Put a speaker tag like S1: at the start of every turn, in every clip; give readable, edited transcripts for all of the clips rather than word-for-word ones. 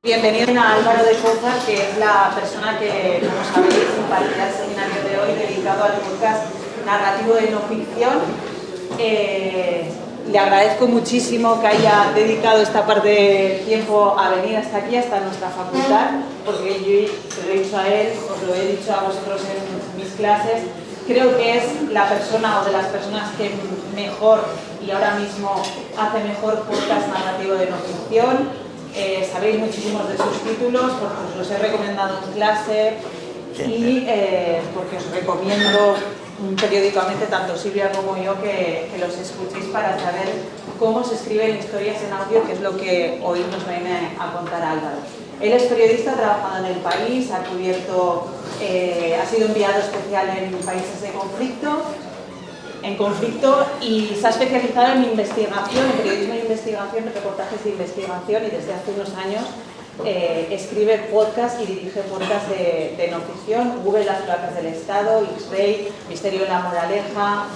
S1: Bienvenido a Álvaro de Cózar, que es la persona que, como sabéis, impartirá el seminario de hoy dedicado al podcast narrativo de no ficción. Le agradezco muchísimo que haya dedicado esta parte de tiempo a venir hasta aquí, hasta nuestra facultad, porque yo se lo he dicho a él, os lo he dicho a vosotros en mis clases, creo que es la persona o de las personas que mejor y ahora mismo hace mejor podcast narrativo de no ficción. Sabéis muchísimos de sus títulos porque os los he recomendado en clase y porque os recomiendo periódicamente, tanto Silvia como yo, que los escuchéis para saber cómo se escriben historias en audio, que es lo que hoy nos viene a contar Álvaro. Él es periodista, ha trabajado en El País, ha cubierto, ha sido enviado especial en países de conflicto y se ha especializado en investigación, en periodismo de investigación, en reportajes de investigación, y desde hace unos años escribe podcast y dirige podcast de no ficción: Google, las placas del Estado, X-Ray, Misterio de la Moraleja,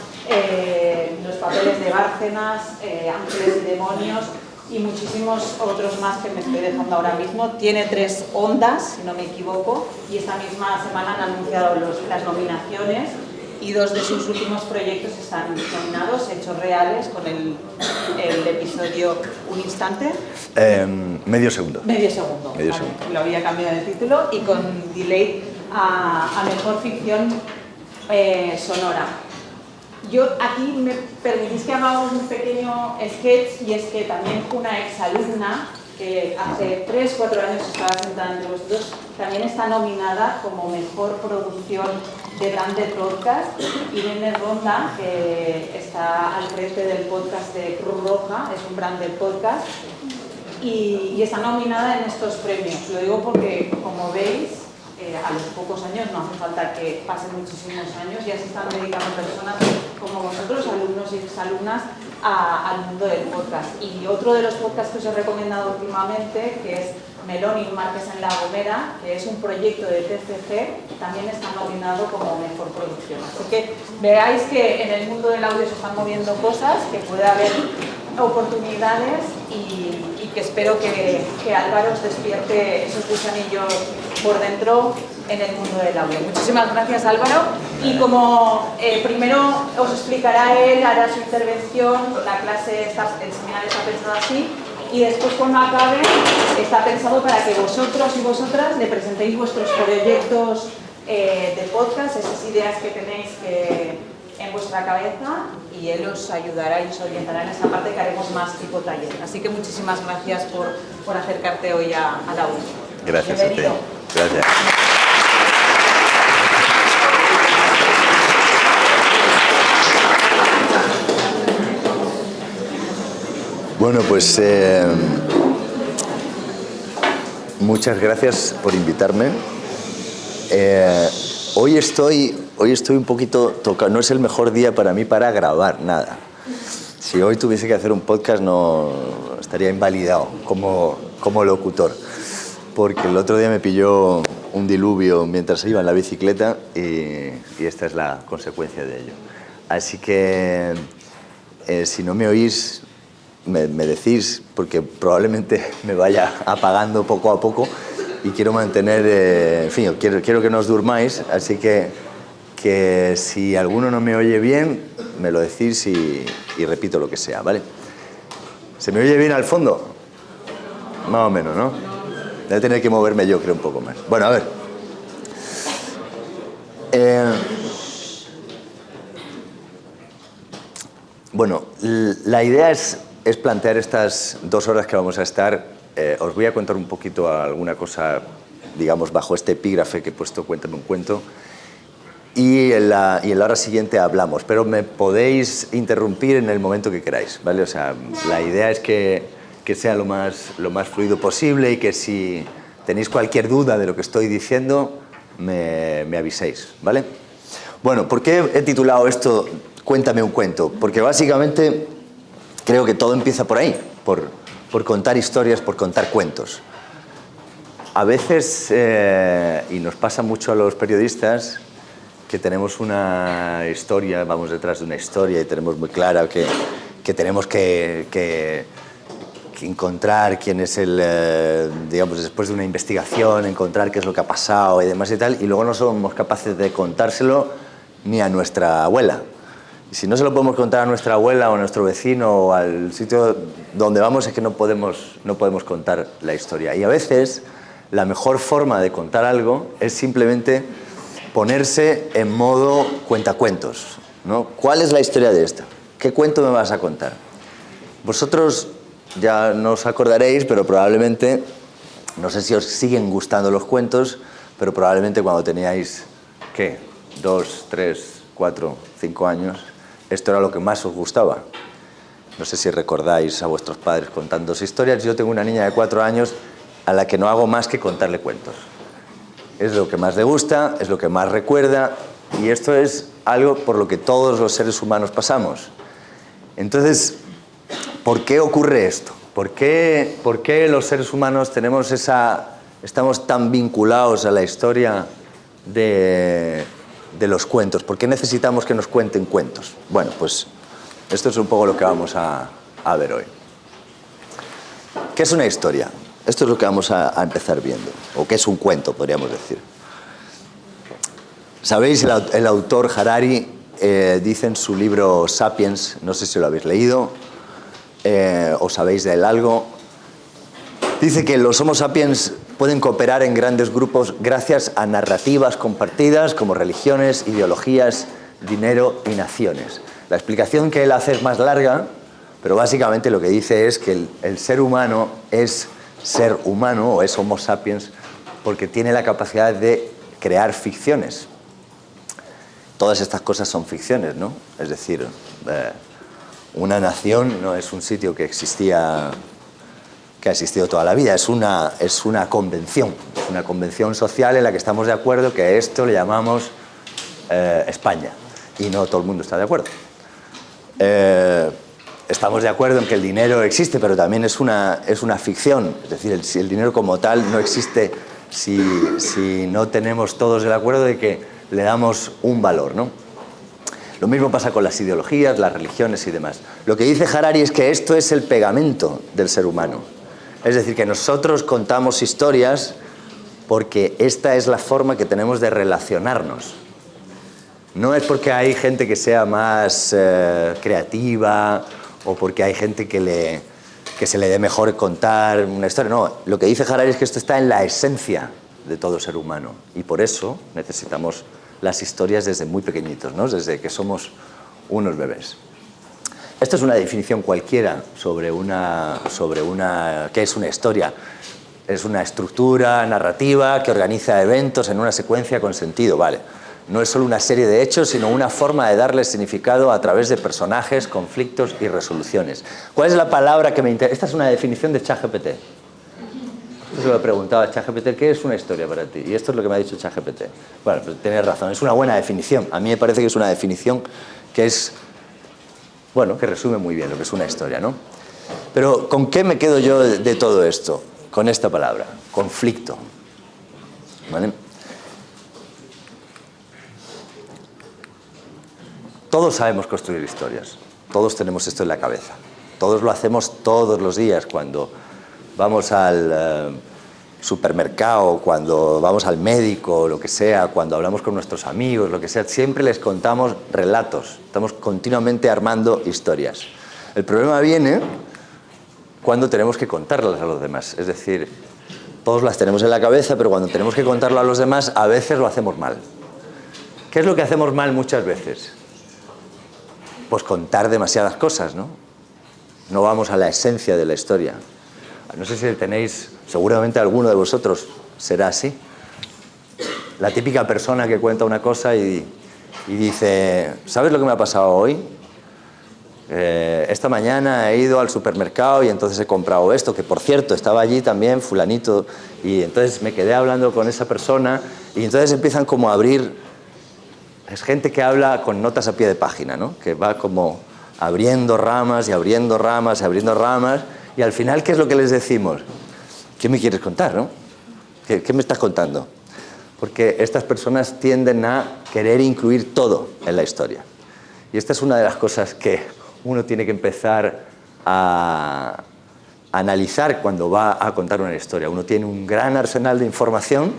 S1: Los papeles de Bárcenas, Ángeles y demonios y muchísimos otros más que me estoy dejando ahora mismo. Tiene 3 ondas, si no me equivoco, y esta misma semana han anunciado las nominaciones. Y 2 de sus últimos proyectos están nominados, Hechos Reales, con el episodio Un Instante.
S2: Medio segundo.
S1: Medio segundo.
S2: Medio segundo.
S1: Lo había cambiado de título. Y con Delay a Mejor Ficción Sonora. Yo aquí me permitís que hagamos un pequeño sketch, y es que también una exalumna que hace 3-4 años estaba sentada entre vosotros, también está nominada como Mejor Producción de Branded Podcast. Irene Ronda, que está al frente del podcast de Cruz Roja, es un branded podcast, y está nominada en estos premios. Lo digo porque, como veis, a los pocos años, no hace falta que pasen muchísimos años, ya se están dedicando personas como vosotros, alumnos y exalumnas, al mundo del podcast. Y otro de los podcasts que os he recomendado últimamente, que es Melón y Márquez en La Gomera, que es un proyecto de TCG, también está nominado como Mejor Producción. Así que veáis que en el mundo del audio se están moviendo cosas, que puede haber oportunidades y que espero que Álvaro os despierte esos gusanillos por dentro en el mundo del audio. Muchísimas gracias, Álvaro. Y como primero os explicará él, hará su intervención, el seminario está pensado así, y después, cuando acabe, está pensado para que vosotros y vosotras le presentéis vuestros proyectos de podcast, esas ideas que tenéis en vuestra cabeza, y él os ayudará y os orientará en esa parte, que haremos más tipo taller. Así que muchísimas gracias por acercarte hoy a la audio.
S2: Gracias a ti. Gracias. Bueno, pues muchas gracias por invitarme. Hoy estoy un poquito tocado. No es el mejor día para mí para grabar nada. Si hoy tuviese que hacer un podcast, no estaría invalidado como locutor, porque el otro día me pilló un diluvio mientras iba en la bicicleta y esta es la consecuencia de ello. Así que si no me oís, me decís, porque probablemente me vaya apagando poco a poco y quiero mantener, en fin, quiero que no os durmáis, así que si alguno no me oye bien, me lo decís y repito lo que sea, ¿vale? ¿Se me oye bien al fondo? Más o menos, ¿no? Voy a tener que moverme yo, creo, un poco más. Bueno, a ver. Bueno, la idea es plantear estas 2 horas que vamos a estar. Os voy a contar un poquito alguna cosa, digamos, bajo este epígrafe que he puesto, Cuéntame un cuento. Y en la hora siguiente hablamos, pero me podéis interrumpir en el momento que queráis, ¿vale? O sea, la idea es que sea lo más fluido posible, y que si tenéis cualquier duda de lo que estoy diciendo, me aviséis, ¿vale? Bueno, ¿por qué he titulado esto Cuéntame un cuento? Porque básicamente creo que todo empieza por ahí, por contar historias, por contar cuentos. A veces, y nos pasa mucho a los periodistas, que tenemos una historia, vamos detrás de una historia y tenemos muy clara que tenemos que encontrar quién es digamos, después de una investigación, encontrar qué es lo que ha pasado y demás y tal, y luego no somos capaces de contárselo ni a nuestra abuela. Y si no se lo podemos contar a nuestra abuela o a nuestro vecino o al sitio donde vamos, es que no podemos contar la historia. Y a veces la mejor forma de contar algo es simplemente ponerse en modo cuentacuentos, ¿no? ¿Cuál es la historia de esto? ¿Qué cuento me vas a contar? Vosotros ya no os acordaréis, pero probablemente, no sé si os siguen gustando los cuentos, pero probablemente cuando teníais, ¿qué? 2, 3, 4, 5 años, esto era lo que más os gustaba. No sé si recordáis a vuestros padres contándoos historias. Yo tengo una niña de 4 años a la que no hago más que contarle cuentos. Es lo que más le gusta, es lo que más recuerda, y esto es algo por lo que todos los seres humanos pasamos. Entonces, ¿por qué ocurre esto? ¿Por qué los seres humanos estamos tan vinculados a la historia de los cuentos? ¿Por qué necesitamos que nos cuenten cuentos? Bueno, pues esto es un poco lo que vamos a ver hoy. ¿Qué es una historia? Esto es lo que vamos a empezar viendo. ¿O qué es un cuento, podríamos decir? ¿Sabéis? El autor Harari dice en su libro Sapiens, no sé si lo habéis leído, o sabéis de él algo, dice que los Homo sapiens pueden cooperar en grandes grupos gracias a narrativas compartidas como religiones, ideologías, dinero y naciones. La explicación que él hace es más larga, pero básicamente lo que dice es que el ser humano es ser humano, o es Homo sapiens, porque tiene la capacidad de crear ficciones. Todas estas cosas son ficciones, ¿no? Es decir, una nación no es un sitio que ha existido toda la vida, es una convención, es una convención social en la que estamos de acuerdo que a esto le llamamos España, y no todo el mundo está de acuerdo. Estamos de acuerdo en que el dinero existe, pero también es una ficción, es decir, el dinero como tal no existe si no tenemos todos el acuerdo de que le damos un valor, ¿no? Lo mismo pasa con las ideologías, las religiones y demás. Lo que dice Harari es que esto es el pegamento del ser humano. Es decir, que nosotros contamos historias porque esta es la forma que tenemos de relacionarnos. No es porque hay gente que sea más creativa o porque hay gente que se le dé mejor contar una historia. No, lo que dice Harari es que esto está en la esencia de todo ser humano y por eso necesitamos las historias desde muy pequeñitos, ¿no? Desde que somos unos bebés. Esto es una definición cualquiera sobre ¿qué es una historia? Es una estructura narrativa que organiza eventos en una secuencia con sentido, ¿vale? No es solo una serie de hechos, sino una forma de darle significado a través de personajes, conflictos y resoluciones. ¿Cuál es la palabra que me interesa? Esta es una definición de ChatGPT. Esto se lo he preguntado a ChatGPT, ¿qué es una historia para ti? Y esto es lo que me ha dicho ChatGPT. Bueno, pues tienes razón, es una buena definición. A mí me parece que es una definición que que resume muy bien lo que es una historia, ¿no? Pero ¿con qué me quedo yo de todo esto? Con esta palabra, conflicto. ¿Vale? Todos sabemos construir historias, todos tenemos esto en la cabeza, todos lo hacemos todos los días cuando vamos al supermercado, cuando vamos al médico, lo que sea, cuando hablamos con nuestros amigos, lo que sea, siempre les contamos relatos, estamos continuamente armando historias. El problema viene cuando tenemos que contarlas a los demás, es decir, todos las tenemos en la cabeza, pero cuando tenemos que contarlo a los demás, a veces lo hacemos mal. ¿Qué es lo que hacemos mal muchas veces? Pues contar demasiadas cosas, ¿no? No vamos a la esencia de la historia. No sé si tenéis, seguramente alguno de vosotros será así. La típica persona que cuenta una cosa y dice, ¿sabes lo que me ha pasado hoy? Esta mañana he ido al supermercado y entonces he comprado esto, que por cierto estaba allí también fulanito, y entonces me quedé hablando con esa persona y entonces empiezan como a abrir. Es gente que habla con notas a pie de página, ¿no? Que va como abriendo ramas y abriendo ramas y abriendo ramas. Y al final, ¿qué es lo que les decimos? ¿Qué me quieres contar, no? ¿Qué me estás contando? Porque estas personas tienden a querer incluir todo en la historia. Y esta es una de las cosas que uno tiene que empezar a analizar cuando va a contar una historia. Uno tiene un gran arsenal de información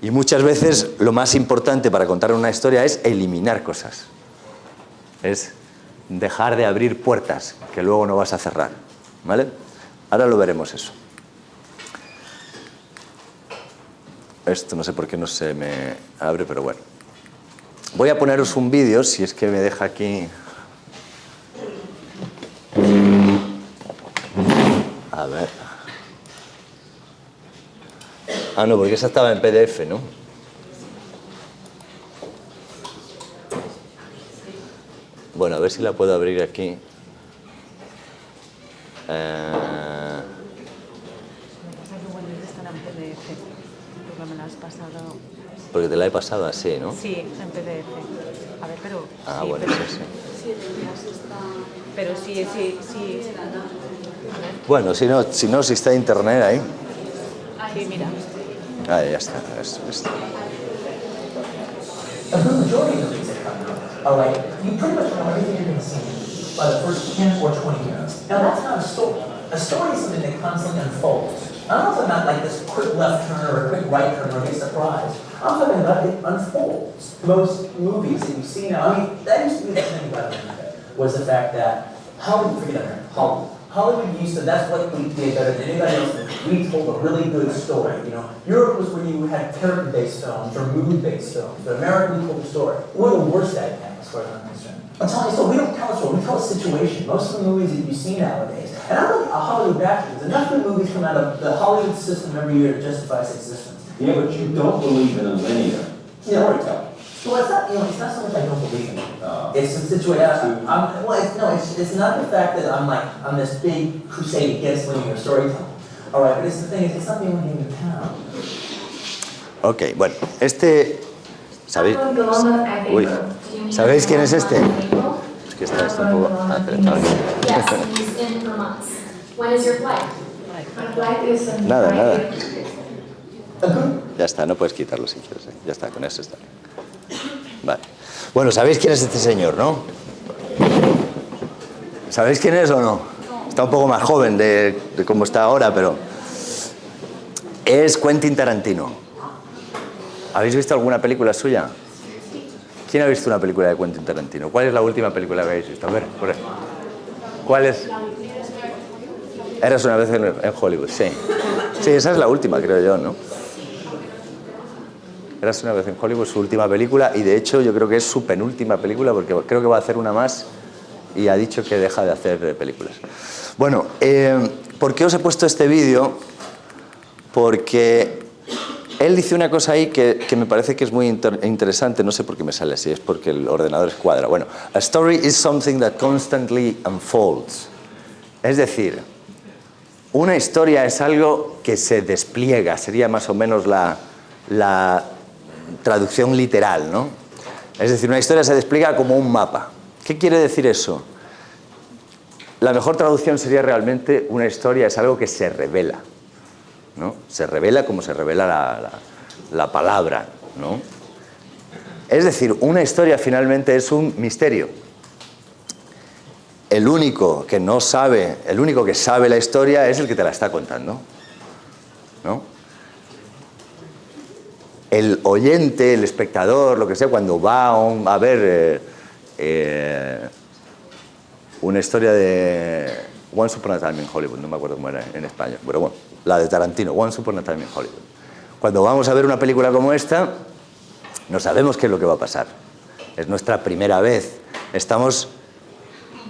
S2: y muchas veces lo más importante para contar una historia es eliminar cosas. Es dejar de abrir puertas que luego no vas a cerrar, ¿vale? Ahora lo veremos eso. Esto no sé por qué no se me abre, pero bueno. Voy a poneros un vídeo, si es que me deja aquí. A ver. Ah, no, porque esa estaba en PDF, ¿no? Bueno, a ver si la puedo abrir aquí. Porque te la he pasado así, ¿no?
S1: Sí, en PDF. A ver, pero...
S2: Ah,
S1: sí,
S2: bueno,
S1: pero,
S2: sí.
S1: pero sí.
S2: Bueno, si está internet ahí.
S1: Sí, mira.
S2: Ah, ya está.
S3: A good majority of the movies that come out are like, you pretty much know everything you're going to see by the first 10 or 20 minutes. Now, that's not a story. A story is something that constantly unfolds. I'm not talking about like this quick left turn or a quick right turn or a big surprise. I'm talking about it unfolds. Most movies that you see now, I mean, that used to be the thing about it, was the fact that Hollywood, forget America, Hollywood used to, that's what we did better than anybody else. We told a really good story. You know, Europe was where you had character-based films or mood-based films. But America, we told a story. We're the worst at it now, as far as I'm concerned. I'm telling you, so we don't tell a story, we tell a situation. Most of the movies that you see nowadays, and I'm like a Hollywood bashing. Enough good movies come out of the Hollywood system every year to justify its existence.
S4: Yeah, but you don't believe in a linear storytelling.
S3: Well, it's not, it's not so much I don't believe in it. It's the situation. It's not the fact that I'm this big crusade against linear storytelling. All right, but it's the thing is, it's not the only game in town.
S2: Ok, bueno, ¿sabéis? Uy, ¿sabéis quién es este? Es que está esto un poco... Ah, espera,
S5: Yes, he's in for months. When is your flight? My flight is in
S2: Nada. Ya está, no puedes quitarlo si quieres. Ya está, con eso está. Vale. Bueno, ¿sabéis quién es este señor, no? ¿Sabéis quién es o no? Está un poco más joven de cómo está ahora, pero... Es Quentin Tarantino. ¿Habéis visto alguna película suya? ¿Quién ha visto una película de Quentin Tarantino? ¿Cuál es la última película que habéis visto? A ver, por ahí. ¿Cuál es? Eras una vez en Hollywood, sí. Sí, esa es la última, creo yo, ¿no? Eras una vez en Hollywood, su última película, y de hecho yo creo que es su penúltima película, porque creo que va a hacer una más y ha dicho que deja de hacer películas. Bueno, ¿por qué os he puesto este vídeo? Porque él dice una cosa ahí que me parece que es muy interesante, no sé por qué me sale así, es porque el ordenador escuadra. Bueno, a story is something that constantly unfolds. Es decir, una historia es algo que se despliega, sería más o menos la traducción literal, ¿no? Es decir, una historia se despliega como un mapa. ¿Qué quiere decir eso? La mejor traducción sería realmente una historia es algo que se revela, ¿no? Se revela como se revela la palabra, ¿no? Es decir, una historia finalmente es un misterio. El único que sabe la historia es el que te la está contando, ¿no? El oyente, el espectador, lo que sea, cuando va a ver una historia de Once Upon a Time in Hollywood, no me acuerdo cómo era en español, pero bueno, la de Tarantino, Once Upon a Time in Hollywood. Cuando vamos a ver una película como esta, no sabemos qué es lo que va a pasar. Es nuestra primera vez. Estamos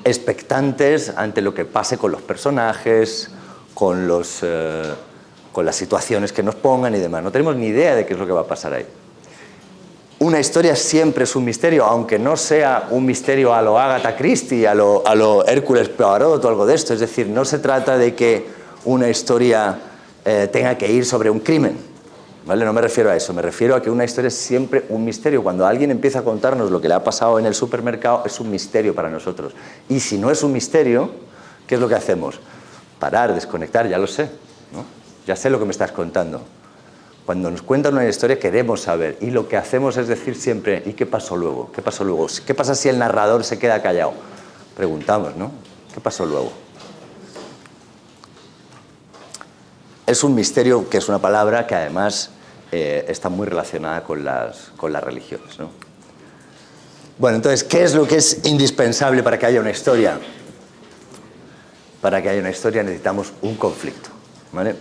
S2: expectantes ante lo que pase con los personajes, con las situaciones que nos pongan y demás. No tenemos ni idea de qué es lo que va a pasar ahí. Una historia siempre es un misterio, aunque no sea un misterio a lo Agatha Christie, a lo Hércules Poirot o algo de esto. Es decir, no se trata de que una historia tenga que ir sobre un crimen, ¿vale? No me refiero a eso, me refiero a que una historia es siempre un misterio. Cuando alguien empieza a contarnos lo que le ha pasado en el supermercado, es un misterio para nosotros. Y si no es un misterio, ¿qué es lo que hacemos? Parar, desconectar, ya lo sé, ¿no? Ya sé lo que me estás contando. Cuando nos cuentan una historia queremos saber, y lo que hacemos es decir siempre, ¿y qué pasó luego? ¿Qué pasó luego? ¿Qué pasa si el narrador se queda callado? Preguntamos, ¿no? ¿Qué pasó luego? es un misterio que es una palabra que además está muy relacionada con las religiones, ¿no? Bueno, entonces, ¿qué es lo que es indispensable para que haya una historia? Para que haya una historia necesitamos un conflicto, ¿vale?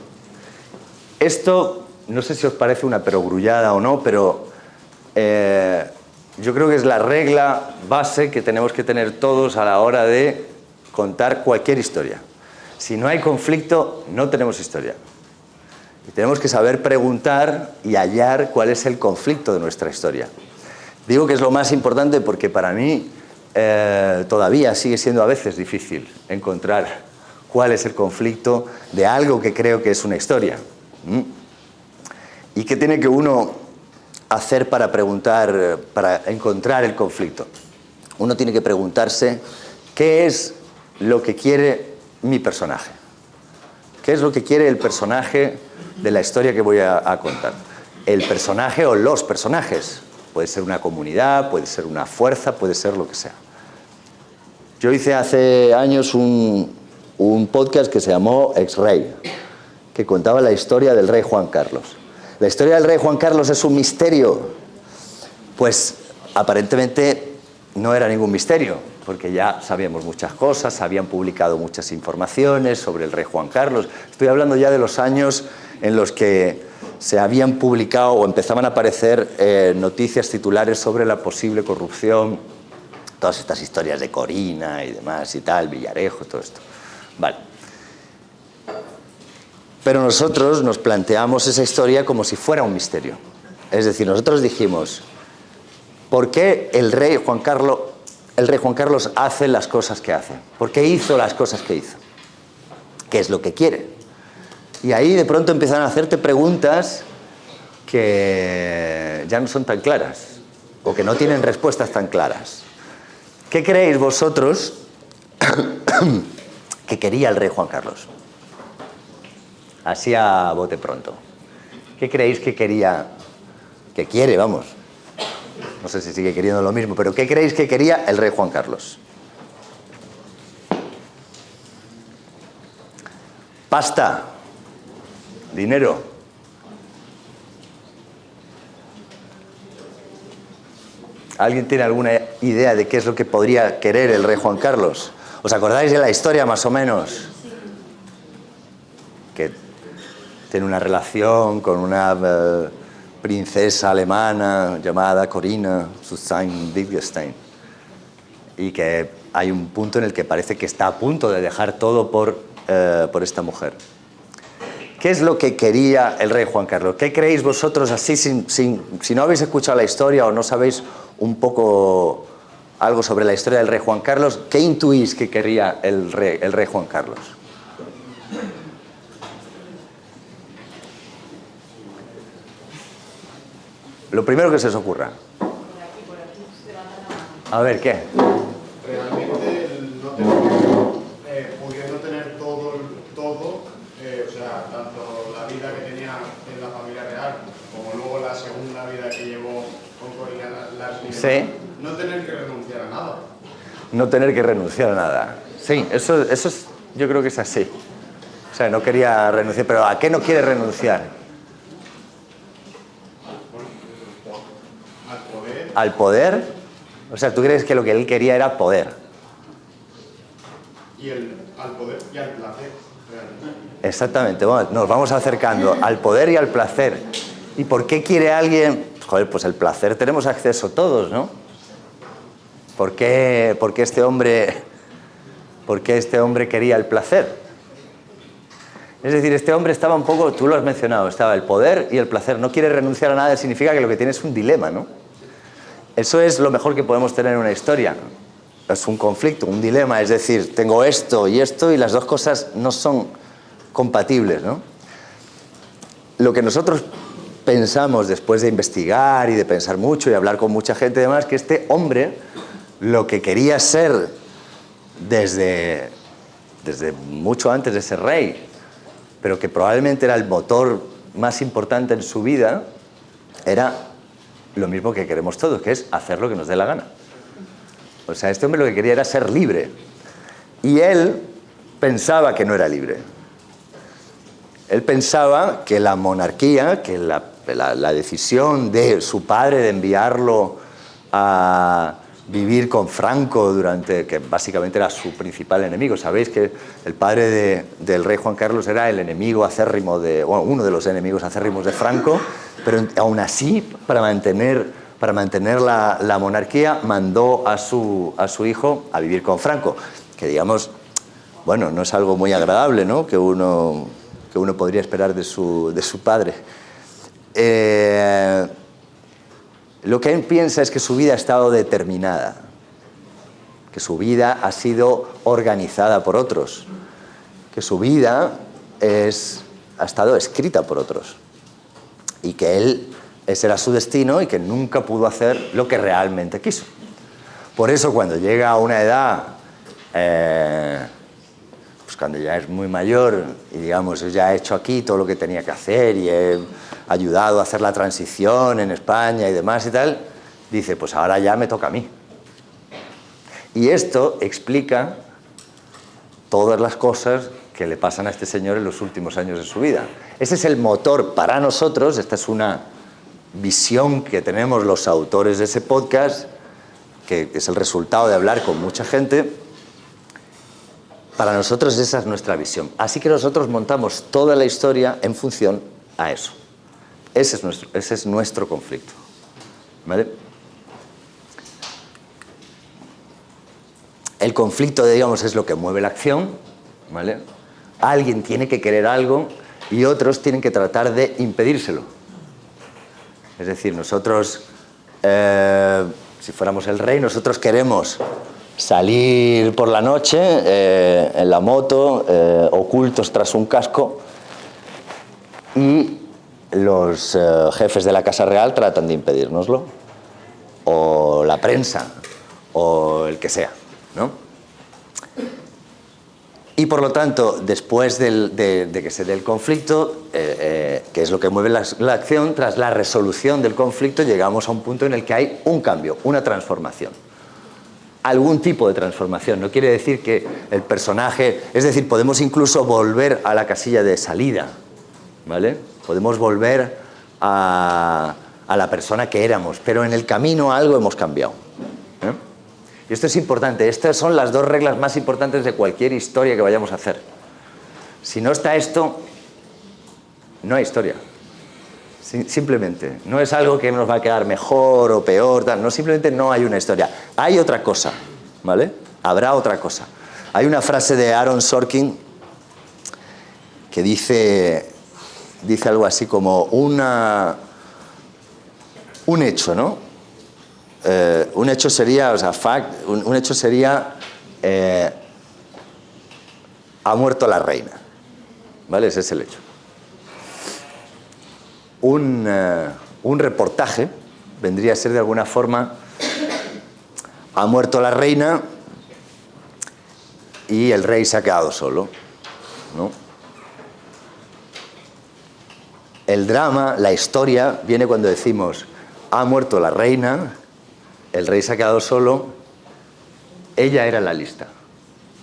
S2: Esto, no sé si os parece una perogrullada o no, pero yo creo que es la regla base que tenemos que tener todos a la hora de contar cualquier historia. Si no hay conflicto, no tenemos historia. Y tenemos que saber preguntar y hallar cuál es el conflicto de nuestra historia. Digo que es lo más importante porque para mí todavía sigue siendo a veces difícil encontrar cuál es el conflicto de algo que creo que es una historia. ¿Y qué tiene que uno hacer para preguntar, para encontrar el conflicto? Uno tiene que preguntarse qué es lo que quiere mi personaje. ¿Qué es lo que quiere el personaje de la historia que voy a contar? El personaje o los personajes. Puede ser una comunidad, puede ser una fuerza, puede ser lo que sea. Yo hice hace años un podcast que se llamó Ex-Rey, que contaba la historia del rey Juan Carlos. ¿La historia del rey Juan Carlos es un misterio? Pues aparentemente no era ningún misterio, porque ya sabíamos muchas cosas, se habían publicado muchas informaciones sobre el rey Juan Carlos. Estoy hablando ya de los años en los que se habían publicado o empezaban a aparecer noticias titulares sobre la posible corrupción, todas estas historias de Corina y demás y tal, Villarejo, todo esto. Vale. Pero nosotros nos planteamos esa historia como si fuera un misterio. Es decir, nosotros dijimos, ¿por qué el rey Juan Carlos hace las cosas que hace? ¿Por qué hizo las cosas que hizo? ¿Qué es lo que quiere? Y ahí de pronto empiezan a hacerte preguntas que ya no son tan claras o que no tienen respuestas tan claras. ¿Qué creéis vosotros que quería el rey Juan Carlos? Así a bote pronto. ¿Qué creéis que quería? Que quiere, vamos. No sé si sigue queriendo lo mismo, pero ¿qué creéis que quería el rey Juan Carlos? Pasta. Dinero. ¿Alguien tiene alguna idea de qué es lo que podría querer el rey Juan Carlos? ¿Os acordáis de la historia más o menos? Que tiene una relación con una princesa alemana llamada Corina Susanne-Wittgenstein y que hay un punto en el que parece que está a punto de dejar todo por esta mujer. ¿Qué es lo que quería el rey Juan Carlos? ¿Qué creéis vosotros así, si no habéis escuchado la historia o no sabéis un poco algo sobre la historia del rey Juan Carlos, qué intuís que quería el rey Juan Carlos? Lo primero que se os ocurra. A ver, ¿qué?
S6: Realmente pudiendo tener todo, o sea, tanto la vida que tenía en la familia real como luego la segunda vida que llevó con Corina Larsen,
S2: Sí.
S6: no tener que renunciar a nada.
S2: No tener que renunciar a nada. Sí, eso es, yo creo que es así. O sea, no quería renunciar, pero ¿a qué no quiere renunciar?
S6: Al poder.
S2: ¿Al poder? O sea, ¿tú crees que lo que él quería era poder?
S6: Al poder y al placer, realmente.
S2: Exactamente, bueno, nos vamos acercando al poder y al placer. ¿Y por qué quiere alguien? Joder, pues el placer tenemos acceso todos, ¿no? ¿Por qué este hombre quería el placer? Es decir, este hombre estaba un poco, tú lo has mencionado, estaba el poder y el placer. No quiere renunciar a nada, significa que lo que tiene es un dilema, ¿no? Eso es lo mejor que podemos tener en una historia. Es un conflicto, un dilema, es decir, tengo esto y las dos cosas no son compatibles, ¿no? Lo que nosotros pensamos después de investigar y de pensar mucho y hablar con mucha gente y demás, que este hombre lo que quería ser desde mucho antes de ser rey, pero que probablemente era el motor más importante en su vida, era lo mismo que queremos todos, que es hacer lo que nos dé la gana. O sea, este hombre lo que quería era ser libre. Y él pensaba que no era libre. Él pensaba que la monarquía, que la decisión de su padre de enviarlo a vivir con Franco que básicamente era su principal enemigo. Sabéis que el padre del rey Juan Carlos era el enemigo acérrimo uno de los enemigos acérrimos de Franco, pero aún así, para mantener la monarquía, mandó a su hijo a vivir con Franco, que digamos, bueno, no es algo muy agradable, ¿no?, que uno podría esperar de su padre. Lo que él piensa es que su vida ha estado determinada, que su vida ha sido organizada por otros, que su vida ha estado escrita por otros y que ese era su destino y que nunca pudo hacer lo que realmente quiso. Por eso cuando llega a una edad, pues cuando ya es muy mayor y digamos, ya he hecho aquí todo lo que tenía que hacer y he ayudado a hacer la transición en España y demás y tal, dice, pues ahora ya me toca a mí. Y esto explica todas las cosas que le pasan a este señor en los últimos años de su vida. Ese es el motor para nosotros, esta es una visión que tenemos los autores de ese podcast, que es el resultado de hablar con mucha gente. Para nosotros esa es nuestra visión. Así que nosotros montamos toda la historia en función a eso. Ese es nuestro conflicto. ¿Vale? El conflicto, digamos, es lo que mueve la acción. ¿Vale? Alguien tiene que querer algo y otros tienen que tratar de impedírselo. Es decir, nosotros, si fuéramos el rey, nosotros queremos salir por la noche en la moto, ocultos tras un casco, y los jefes de la Casa Real tratan de impedírnoslo, o la prensa, o el que sea, ¿no? Y por lo tanto, después de que se dé el conflicto, que es lo que mueve la acción, tras la resolución del conflicto llegamos a un punto en el que hay un cambio, una transformación. Algún tipo de transformación, no quiere decir que el personaje... Es decir, podemos incluso volver a la casilla de salida, ¿vale? Podemos volver a la persona que éramos, pero en el camino algo hemos cambiado. Y esto es importante, estas son las dos reglas más importantes de cualquier historia que vayamos a hacer. Si no está esto, no hay historia. Simplemente, no es algo que nos va a quedar mejor o peor, tal. No, simplemente no hay una historia. Hay otra cosa, ¿vale? Habrá otra cosa. Hay una frase de Aaron Sorkin que dice algo así como un hecho, ¿no? Un hecho sería, o sea, un hecho sería ha muerto la reina, ¿vale? Ese es el hecho. Un reportaje vendría a ser de alguna forma ha muerto la reina y el rey se ha quedado solo, ¿no? El drama, la historia, viene cuando decimos ha muerto la reina, el rey se ha quedado solo, ella era la lista,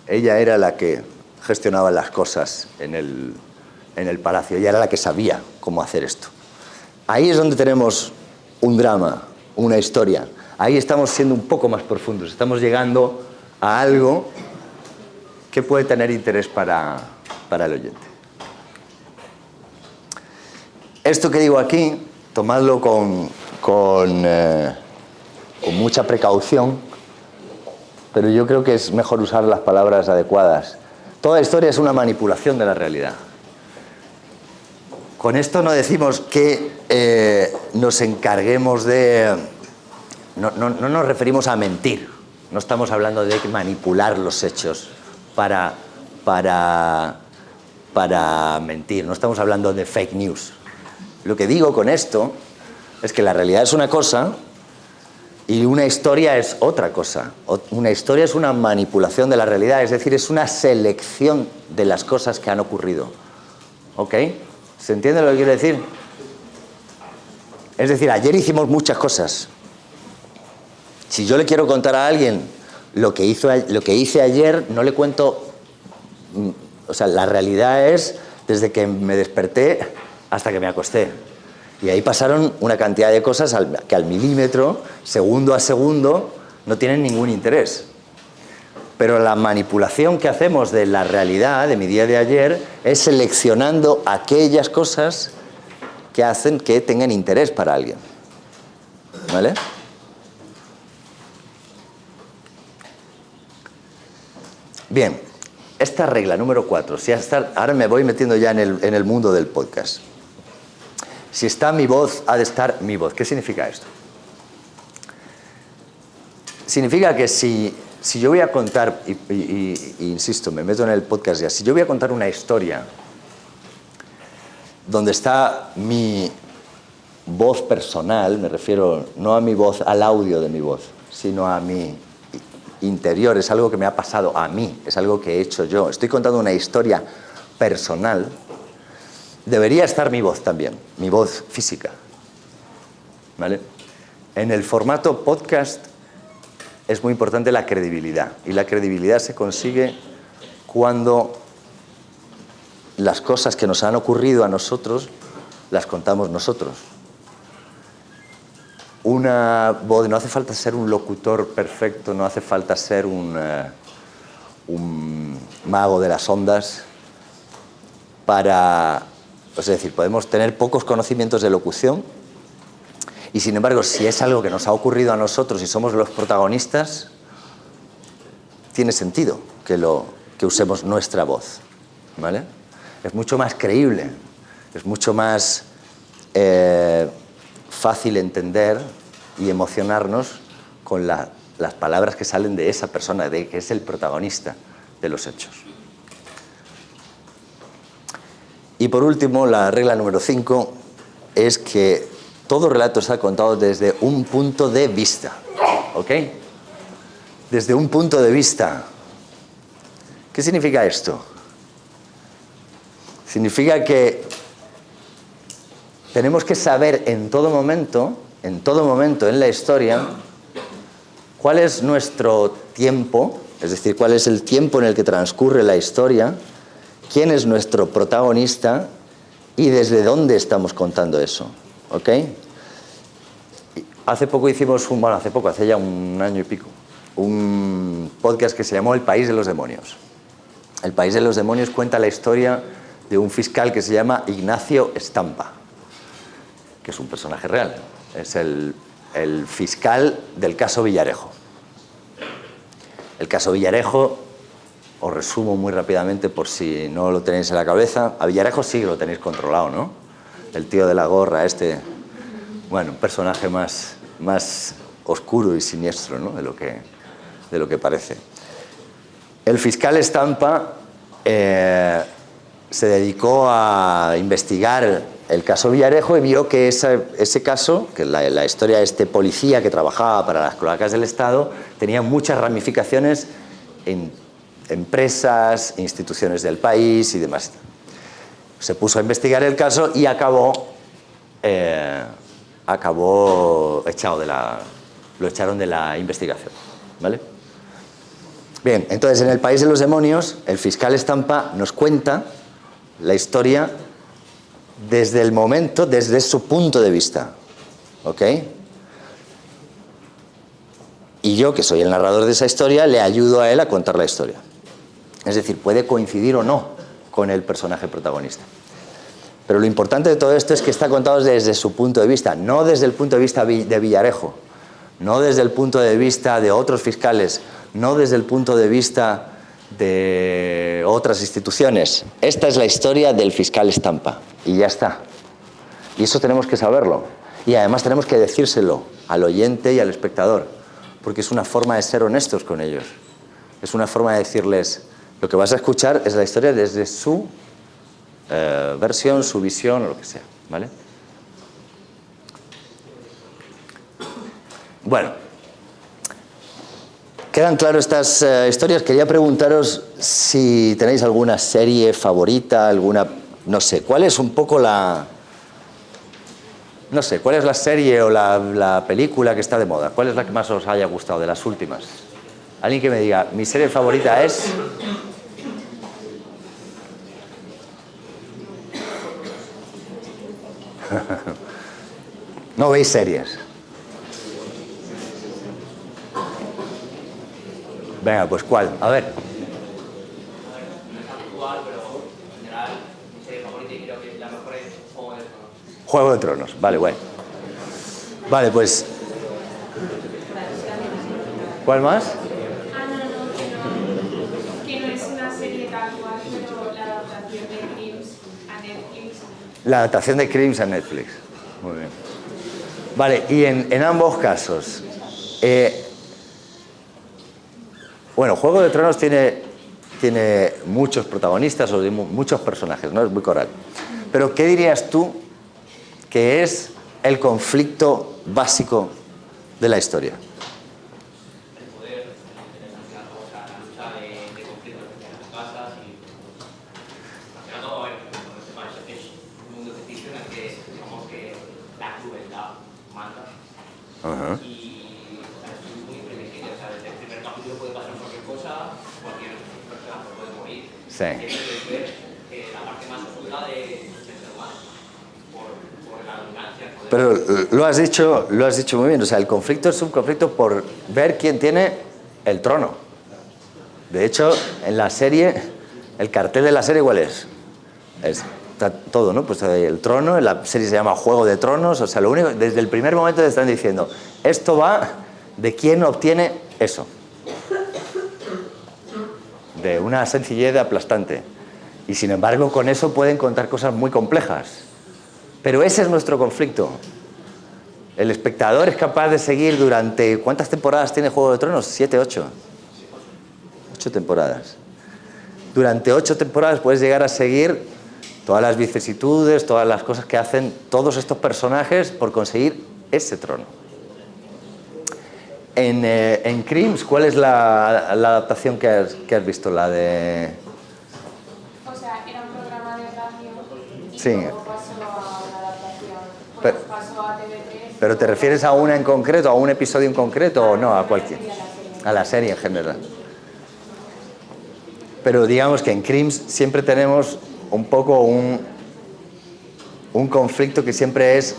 S2: ella era la que gestionaba las cosas en el palacio, ella era la que sabía cómo hacer esto. Ahí es donde tenemos un drama, una historia. Ahí estamos siendo un poco más profundos, estamos llegando a algo que puede tener interés para el oyente. Esto que digo aquí, tomadlo con mucha precaución, pero yo creo que es mejor usar las palabras adecuadas. Toda historia es una manipulación de la realidad. Con esto no decimos que nos encarguemos de... No nos referimos a mentir. No estamos hablando de manipular los hechos para mentir. No estamos hablando de fake news. Lo que digo con esto es que la realidad es una cosa y una historia es otra cosa. Una historia es una manipulación de la realidad, es decir, es una selección de las cosas que han ocurrido. ¿Ok? ¿Se entiende lo que quiero decir? Es decir, ayer hicimos muchas cosas. Si yo le quiero contar a alguien lo que hice ayer, no le cuento... O sea, la realidad es desde que me desperté hasta que me acosté. Y ahí pasaron una cantidad de cosas que al milímetro, segundo a segundo, no tienen ningún interés. Pero la manipulación que hacemos de la realidad, de mi día de ayer, es seleccionando aquellas cosas que hacen que tengan interés para alguien. ¿Vale? Bien, esta regla número 4, ahora me voy metiendo ya en el mundo del podcast. Si está mi voz, ha de estar mi voz. ¿Qué significa esto? Significa que si yo voy a contar, y insisto, me meto en el podcast ya, si yo voy a contar una historia donde está mi voz personal, me refiero no a mi voz, al audio de mi voz, sino a mi interior, es algo que me ha pasado a mí, es algo que he hecho yo, estoy contando una historia personal, debería estar mi voz también, mi voz física, ¿vale? En el formato podcast es muy importante la credibilidad, y la credibilidad se consigue cuando las cosas que nos han ocurrido a nosotros las contamos nosotros. Una voz, no hace falta ser un locutor perfecto, no hace falta ser un mago de las ondas es decir, podemos tener pocos conocimientos de locución y sin embargo, si es algo que nos ha ocurrido a nosotros y somos los protagonistas, tiene sentido que usemos nuestra voz, ¿vale? Es mucho más creíble, es mucho más fácil entender y emocionarnos con las palabras que salen de esa persona, que es el protagonista de los hechos. Y por último, la regla número 5 es que todo relato está contado desde un punto de vista, ¿ok? Desde un punto de vista. ¿Qué significa esto? Significa que tenemos que saber en todo momento en la historia, cuál es nuestro tiempo, es decir, cuál es el tiempo en el que transcurre la historia, quién es nuestro protagonista y desde dónde estamos contando eso, ¿ok? Hace poco hicimos hace ya un año y pico, un podcast que se llamó El País de los Demonios. El País de los Demonios cuenta la historia de un fiscal que se llama Ignacio Stampa, que es un personaje real. Es el fiscal del caso Villarejo. El caso Villarejo, os resumo muy rápidamente por si no lo tenéis en la cabeza. A Villarejo sí que lo tenéis controlado, ¿no? El tío de la gorra, bueno, un personaje más oscuro y siniestro, ¿no? de lo que parece. El fiscal Stampa se dedicó a investigar el caso Villarejo y vio que ese caso, que la historia de este policía que trabajaba para las cloacas del Estado, tenía muchas ramificaciones en empresas, instituciones del país y demás. Se puso a investigar el caso y acabó echado lo echaron de la investigación, ¿vale? Bien, entonces en El País de los Demonios, el fiscal Stampa nos cuenta la historia desde su punto de vista, ¿ok? Y yo, que soy el narrador de esa historia, le ayudo a él a contar la historia. Es decir, puede coincidir o no con el personaje protagonista. Pero lo importante de todo esto es que está contado desde su punto de vista, no desde el punto de vista de Villarejo, no desde el punto de vista de otros fiscales, no desde el punto de vista de otras instituciones. Esta es la historia del fiscal Stampa y ya está. Y eso tenemos que saberlo. Y además tenemos que decírselo al oyente y al espectador, porque es una forma de ser honestos con ellos. Es una forma de decirles, lo que vas a escuchar es la historia desde su versión, su visión o lo que sea, ¿vale? Bueno, quedan claras estas historias. Quería preguntaros si tenéis alguna serie favorita, no sé, ¿cuál es un poco no sé, cuál es la serie o la película que está de moda? ¿Cuál es la que más os haya gustado de las últimas? Alguien que me diga, mi serie favorita es... No veis series. Venga, pues ¿cuál? A ver. Juego de Tronos, vale, guay. Vale, pues... ¿Cuál más?
S7: Que no es una serie tal cual, pero la adaptación de Crims a Netflix.
S2: La adaptación de Crims a Netflix. Muy bien. Vale, y en ambos casos... bueno, Juego de Tronos tiene muchos protagonistas, o muchos personajes, ¿no? Es muy coral. Pero, ¿qué dirías tú que es el conflicto básico de la historia?
S8: El poder, la lucha de conflictos entre las casas y... Al final todo, a ver, es un mundo ficticio en el que, digamos que la crueldad manda.
S2: Ajá.
S8: Y es muy previsible, o sea, desde el primer capítulo puede pasar cualquier cosa, cualquier personaje puede morir.
S2: Sí.
S8: Hay que ver la parte más oscura del ser humano, por la abundancia.
S2: Pero lo has dicho muy bien. O sea, el conflicto es un conflicto por ver quién tiene el trono. De hecho, en la serie, el cartel de la serie, ¿cuál es? Está todo, ¿no? Pues el trono, la serie se llama Juego de Tronos. O sea, lo único, desde el primer momento te están diciendo, esto va de quién obtiene eso. De una sencillez aplastante. Y sin embargo, con eso pueden contar cosas muy complejas. Pero ese es nuestro conflicto. El espectador es capaz de seguir durante... ¿Cuántas temporadas tiene Juego de Tronos? 7, 8. 8 temporadas. Durante 8 temporadas puedes llegar a seguir todas las vicisitudes, todas las cosas que hacen todos estos personajes por conseguir ese trono. En Crims, ¿cuál es la adaptación que has visto? La de...
S7: O sea, era un programa de radio y
S2: Sí.
S7: luego pasó a una adaptación. Pues
S2: Pero-
S7: pasó a TV3.
S2: ¿Pero te refieres a una en concreto, a un episodio en concreto o no? A cualquier.
S7: Sí, a la serie.
S2: A la serie en general. Pero digamos que en Crims siempre tenemos un poco un conflicto que siempre es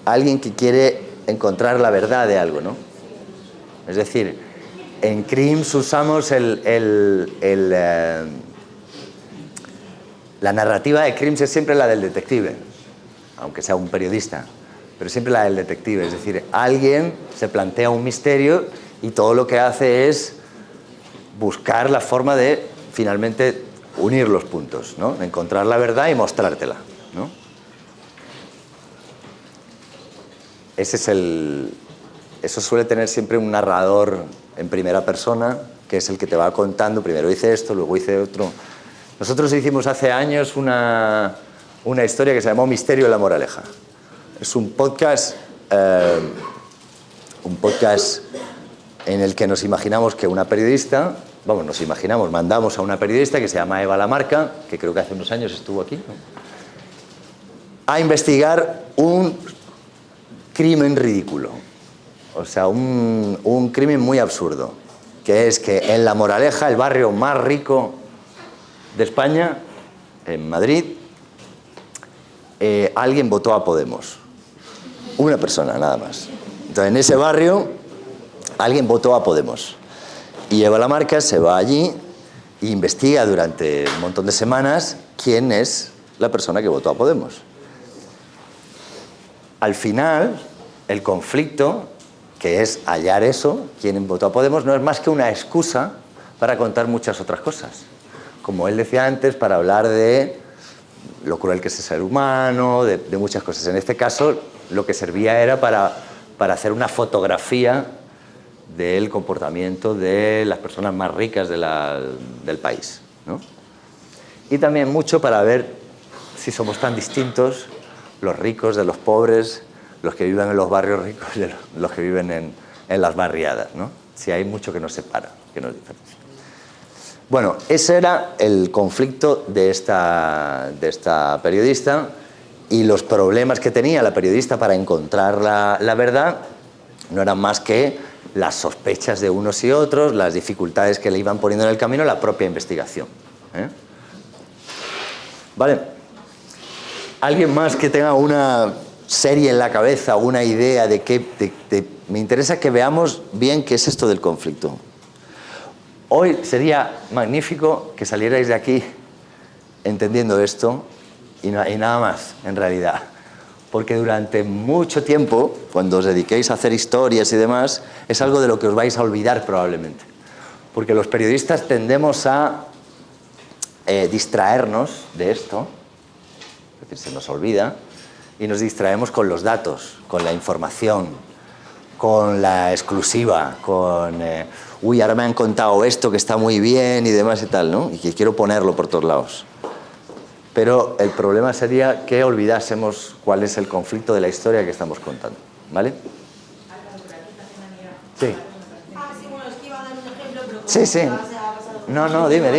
S2: alguien que quiere encontrar la verdad de algo, ¿no? Es decir, en Crims usamos la narrativa de Crims es siempre la del detective, aunque sea un periodista, pero siempre la del detective. Es decir, alguien se plantea un misterio y todo lo que hace es buscar la forma de finalmente unir los puntos, ¿no? Encontrar la verdad y mostrártela, ¿no? Eso suele tener siempre un narrador en primera persona, que es el que te va contando, primero hice esto, luego hice otro. Nosotros hicimos hace años una historia que se llamó Misterio de la Moraleja. Es un podcast en el que nos imaginamos que una periodista, mandamos a una periodista que se llama Eva Lamarca, que creo que hace unos años estuvo aquí, ¿no?, a investigar un crimen ridículo. O sea, un crimen muy absurdo, que es que en La Moraleja, el barrio más rico de España, en Madrid, alguien votó a Podemos. Una persona, nada más. Entonces, en ese barrio, alguien votó a Podemos. Y Eva Lamarca se va allí e investiga durante un montón de semanas quién es la persona que votó a Podemos. Al final, el conflicto, que es hallar eso, quién votó a Podemos, no es más que una excusa para contar muchas otras cosas. Como él decía antes, para hablar de lo cruel que es el ser humano, de muchas cosas. En este caso, lo que servía era para hacer una fotografía del comportamiento de las personas más ricas del país, ¿no? Y también mucho para ver si somos tan distintos los ricos de los pobres, los que viven en los barrios ricos de los que viven en las barriadas, ¿no? Si hay mucho que nos separa, que nos diferencia. Bueno, ese era el conflicto de esta periodista y los problemas que tenía la periodista para encontrar la verdad no eran más que las sospechas de unos y otros, las dificultades que le iban poniendo en el camino la propia investigación, ¿eh? Vale. ¿Alguien más que tenga una serie en la cabeza, una idea de qué? Me interesa que veamos bien qué es esto del conflicto. Hoy sería magnífico que salierais de aquí entendiendo esto y nada más, en realidad. Porque durante mucho tiempo, cuando os dediquéis a hacer historias y demás, es algo de lo que os vais a olvidar probablemente. Porque los periodistas tendemos a distraernos de esto, es decir, se nos olvida, y nos distraemos con los datos, con la información, con la exclusiva, con uy, ahora me han contado esto que está muy bien y demás y tal, ¿no? Y que quiero ponerlo por todos lados. Pero el problema sería que olvidásemos cuál es el conflicto de la historia que estamos contando, ¿vale? Sí.
S9: Sí, bueno, es que iba a dar un ejemplo, pero como
S2: Sí.
S9: ya se ha pasado...
S2: No, dime.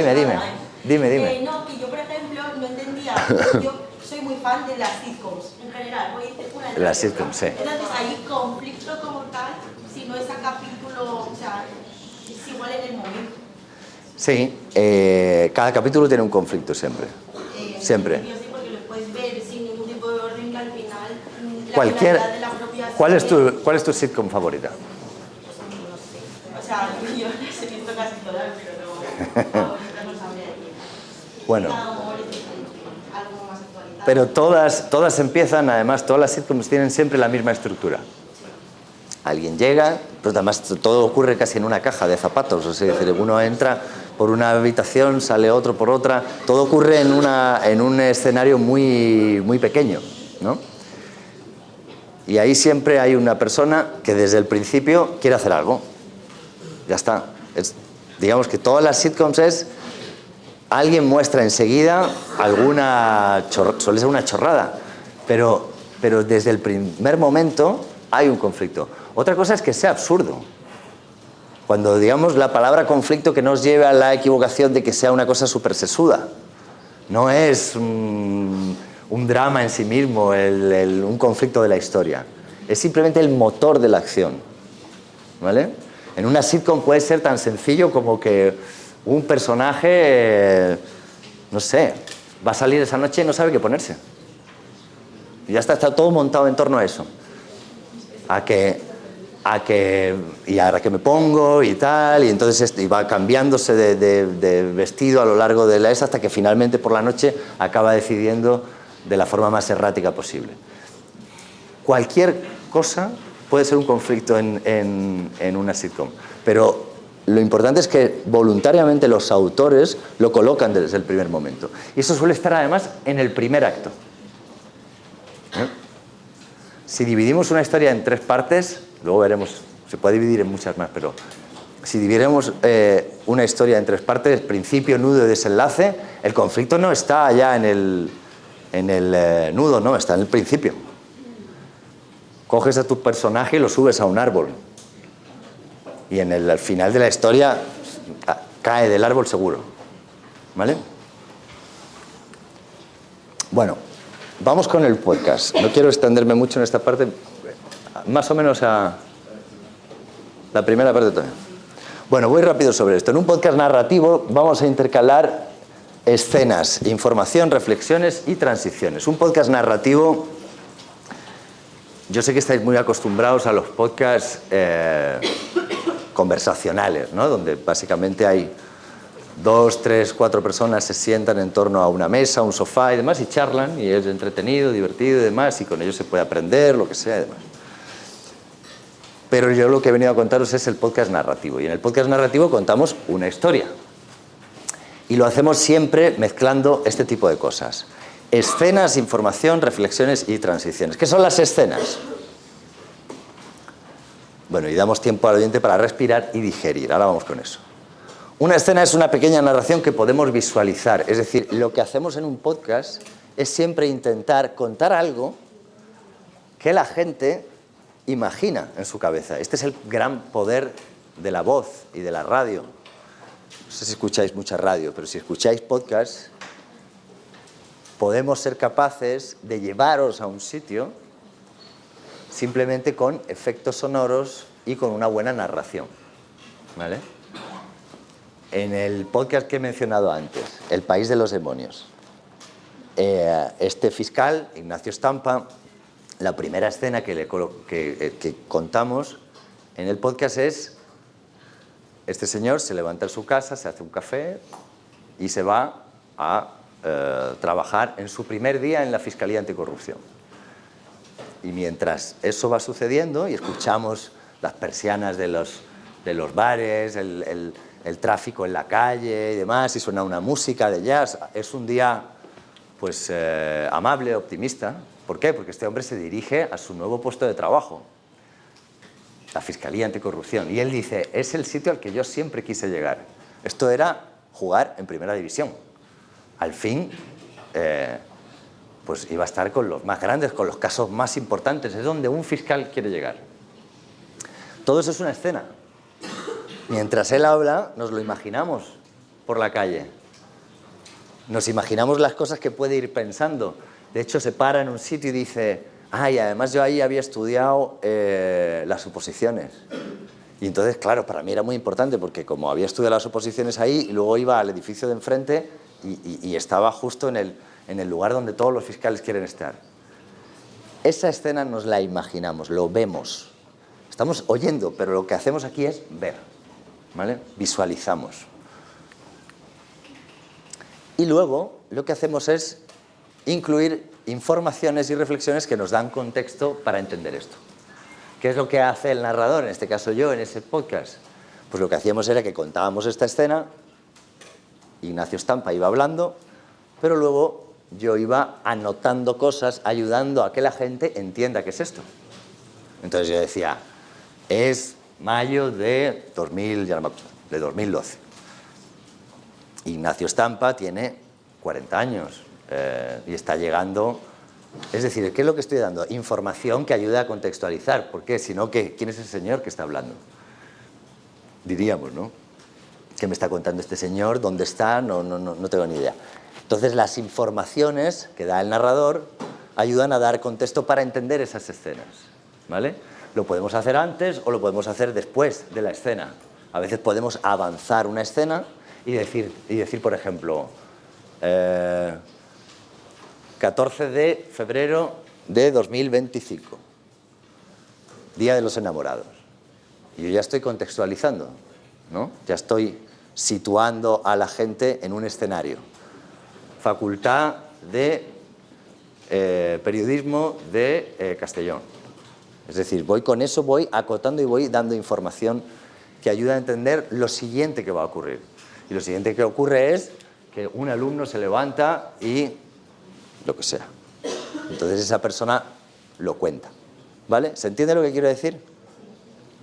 S9: No, que yo, por ejemplo, no entendía, yo soy muy fan de las sitcoms, en general, voy a decir una de
S2: Las sitcoms, sí.
S9: Entonces, ahí conflicto como tal, si no es a capítulo, o sea, es igual en el momento.
S2: Sí, cada capítulo tiene un conflicto siempre. Siempre.
S9: Yo sí, porque lo puedes ver sin ningún tipo de orden, que al final
S2: Cualquier...
S9: la finalidad de la propia
S2: ¿Cuál es tu sitcom favorita?
S9: no sé. O sea, yo las he visto casi todas, pero no, favoritas no sabría decir.
S2: Bueno.
S9: Cada humor es diferente, algo más actualizado.
S2: Pero todas empiezan, además, todas las sitcoms tienen siempre la misma estructura. Alguien llega, pero además todo ocurre casi en una caja de zapatos, es decir, uno entra por una habitación, sale otro por otra, todo ocurre en un escenario muy, muy pequeño, ¿no? Y ahí siempre hay una persona que desde el principio quiere hacer algo. Ya está. Digamos que todas las sitcoms es... Alguien muestra enseguida suele ser una chorrada, pero desde el primer momento hay un conflicto. Otra cosa es que sea absurdo. Cuando digamos la palabra conflicto que nos lleve a la equivocación de que sea una cosa súper sesuda. No es un drama en sí mismo, un conflicto de la historia. Es simplemente el motor de la acción. ¿Vale? En una sitcom puede ser tan sencillo como que un personaje, no sé, va a salir esa noche y no sabe qué ponerse. Y ya está todo montado en torno a eso. Y ahora que me pongo y tal, y entonces y va cambiándose de vestido a lo largo de hasta que finalmente por la noche acaba decidiendo de la forma más errática posible. Cualquier cosa puede ser un conflicto en una sitcom, pero lo importante es que voluntariamente los autores lo colocan desde el primer momento. Y eso suele estar además en el primer acto. Si dividimos una historia en 3 partes, luego veremos, se puede dividir en muchas más, pero si dividiremos una historia en 3 partes, principio, nudo y desenlace, el conflicto no está ya en el nudo, no, está en el principio. Coges a tu personaje y lo subes a un árbol. Y al final de la historia cae del árbol seguro. ¿Vale? Bueno, vamos con el podcast. No quiero extenderme mucho en esta parte, más o menos a la primera parte también. Bueno, voy rápido sobre esto. En un podcast narrativo vamos a intercalar escenas, información, reflexiones y transiciones. Un podcast narrativo, yo sé que estáis muy acostumbrados a los podcasts conversacionales, ¿no? Donde básicamente hay 2, 3, 4 personas se sientan en torno a una mesa, un sofá y demás y charlan y es entretenido, divertido y demás y con ello se puede aprender, lo que sea y demás. Pero yo lo que he venido a contaros es el podcast narrativo y en el podcast narrativo contamos una historia y lo hacemos siempre mezclando este tipo de cosas. Escenas, información, reflexiones y transiciones. ¿Qué son las escenas? Bueno, y damos tiempo al oyente para respirar y digerir. Ahora vamos con eso. Una escena es una pequeña narración que podemos visualizar. Es decir, lo que hacemos en un podcast es siempre intentar contar algo que la gente imagina en su cabeza. Este es el gran poder de la voz y de la radio. No sé si escucháis mucha radio, pero si escucháis podcast, podemos ser capaces de llevaros a un sitio simplemente con efectos sonoros y con una buena narración. ¿Vale? En el podcast que he mencionado antes, El país de los demonios, este fiscal, Ignacio Stampa, la primera escena que contamos en el podcast es: este señor se levanta en su casa, se hace un café y se va a trabajar en su primer día en la Fiscalía Anticorrupción. Y mientras eso va sucediendo y escuchamos las persianas de los bares, el tráfico en la calle y demás, y suena una música de jazz, es un día pues amable, optimista. ¿Por qué? Porque este hombre se dirige a su nuevo puesto de trabajo, la Fiscalía Anticorrupción, y él dice: es el sitio al que yo siempre quise llegar. Esto era jugar en primera división. Al fin, pues iba a estar con los más grandes, con los casos más importantes. Es donde un fiscal quiere llegar. Todo eso es una escena. Mientras él habla, nos lo imaginamos por la calle. Nos imaginamos las cosas que puede ir pensando. De hecho, se para en un sitio y dice: y además yo ahí había estudiado las oposiciones. Y entonces, claro, para mí era muy importante, porque como había estudiado las oposiciones ahí, y luego iba al edificio de enfrente y estaba justo en el lugar donde todos los fiscales quieren estar. Esa escena nos la imaginamos, lo vemos. Estamos oyendo, pero lo que hacemos aquí es ver, ¿vale? Visualizamos. Y luego lo que hacemos es incluir informaciones y reflexiones que nos dan contexto para entender esto. ¿Qué es lo que hace el narrador, en este caso yo, en ese podcast? Pues lo que hacíamos era que contábamos esta escena, Ignacio Stampa iba hablando, pero luego yo iba anotando cosas, ayudando a que la gente entienda qué es esto. Entonces yo decía: es mayo de 2012. Ignacio Stampa tiene 40 años y está llegando... Es decir, ¿qué es lo que estoy dando? Información que ayuda a contextualizar. ¿Por qué? Si no, ¿quién es el señor que está hablando? Diríamos, ¿no? ¿Qué me está contando este señor? ¿Dónde está? No tengo ni idea. Entonces, las informaciones que da el narrador ayudan a dar contexto para entender esas escenas, ¿vale? Lo podemos hacer antes o lo podemos hacer después de la escena. A veces podemos avanzar una escena y decir, por ejemplo, 14 de febrero de 2025, Día de los Enamorados. Y yo ya estoy contextualizando, ¿no? Ya estoy situando a la gente en un escenario. Facultad de Periodismo de Castellón. Es decir, voy acotando y voy dando información que ayuda a entender lo siguiente que va a ocurrir. Y lo siguiente que ocurre es que un alumno se levanta y lo que sea. Entonces esa persona lo cuenta, ¿vale? ¿Se entiende lo que quiero decir?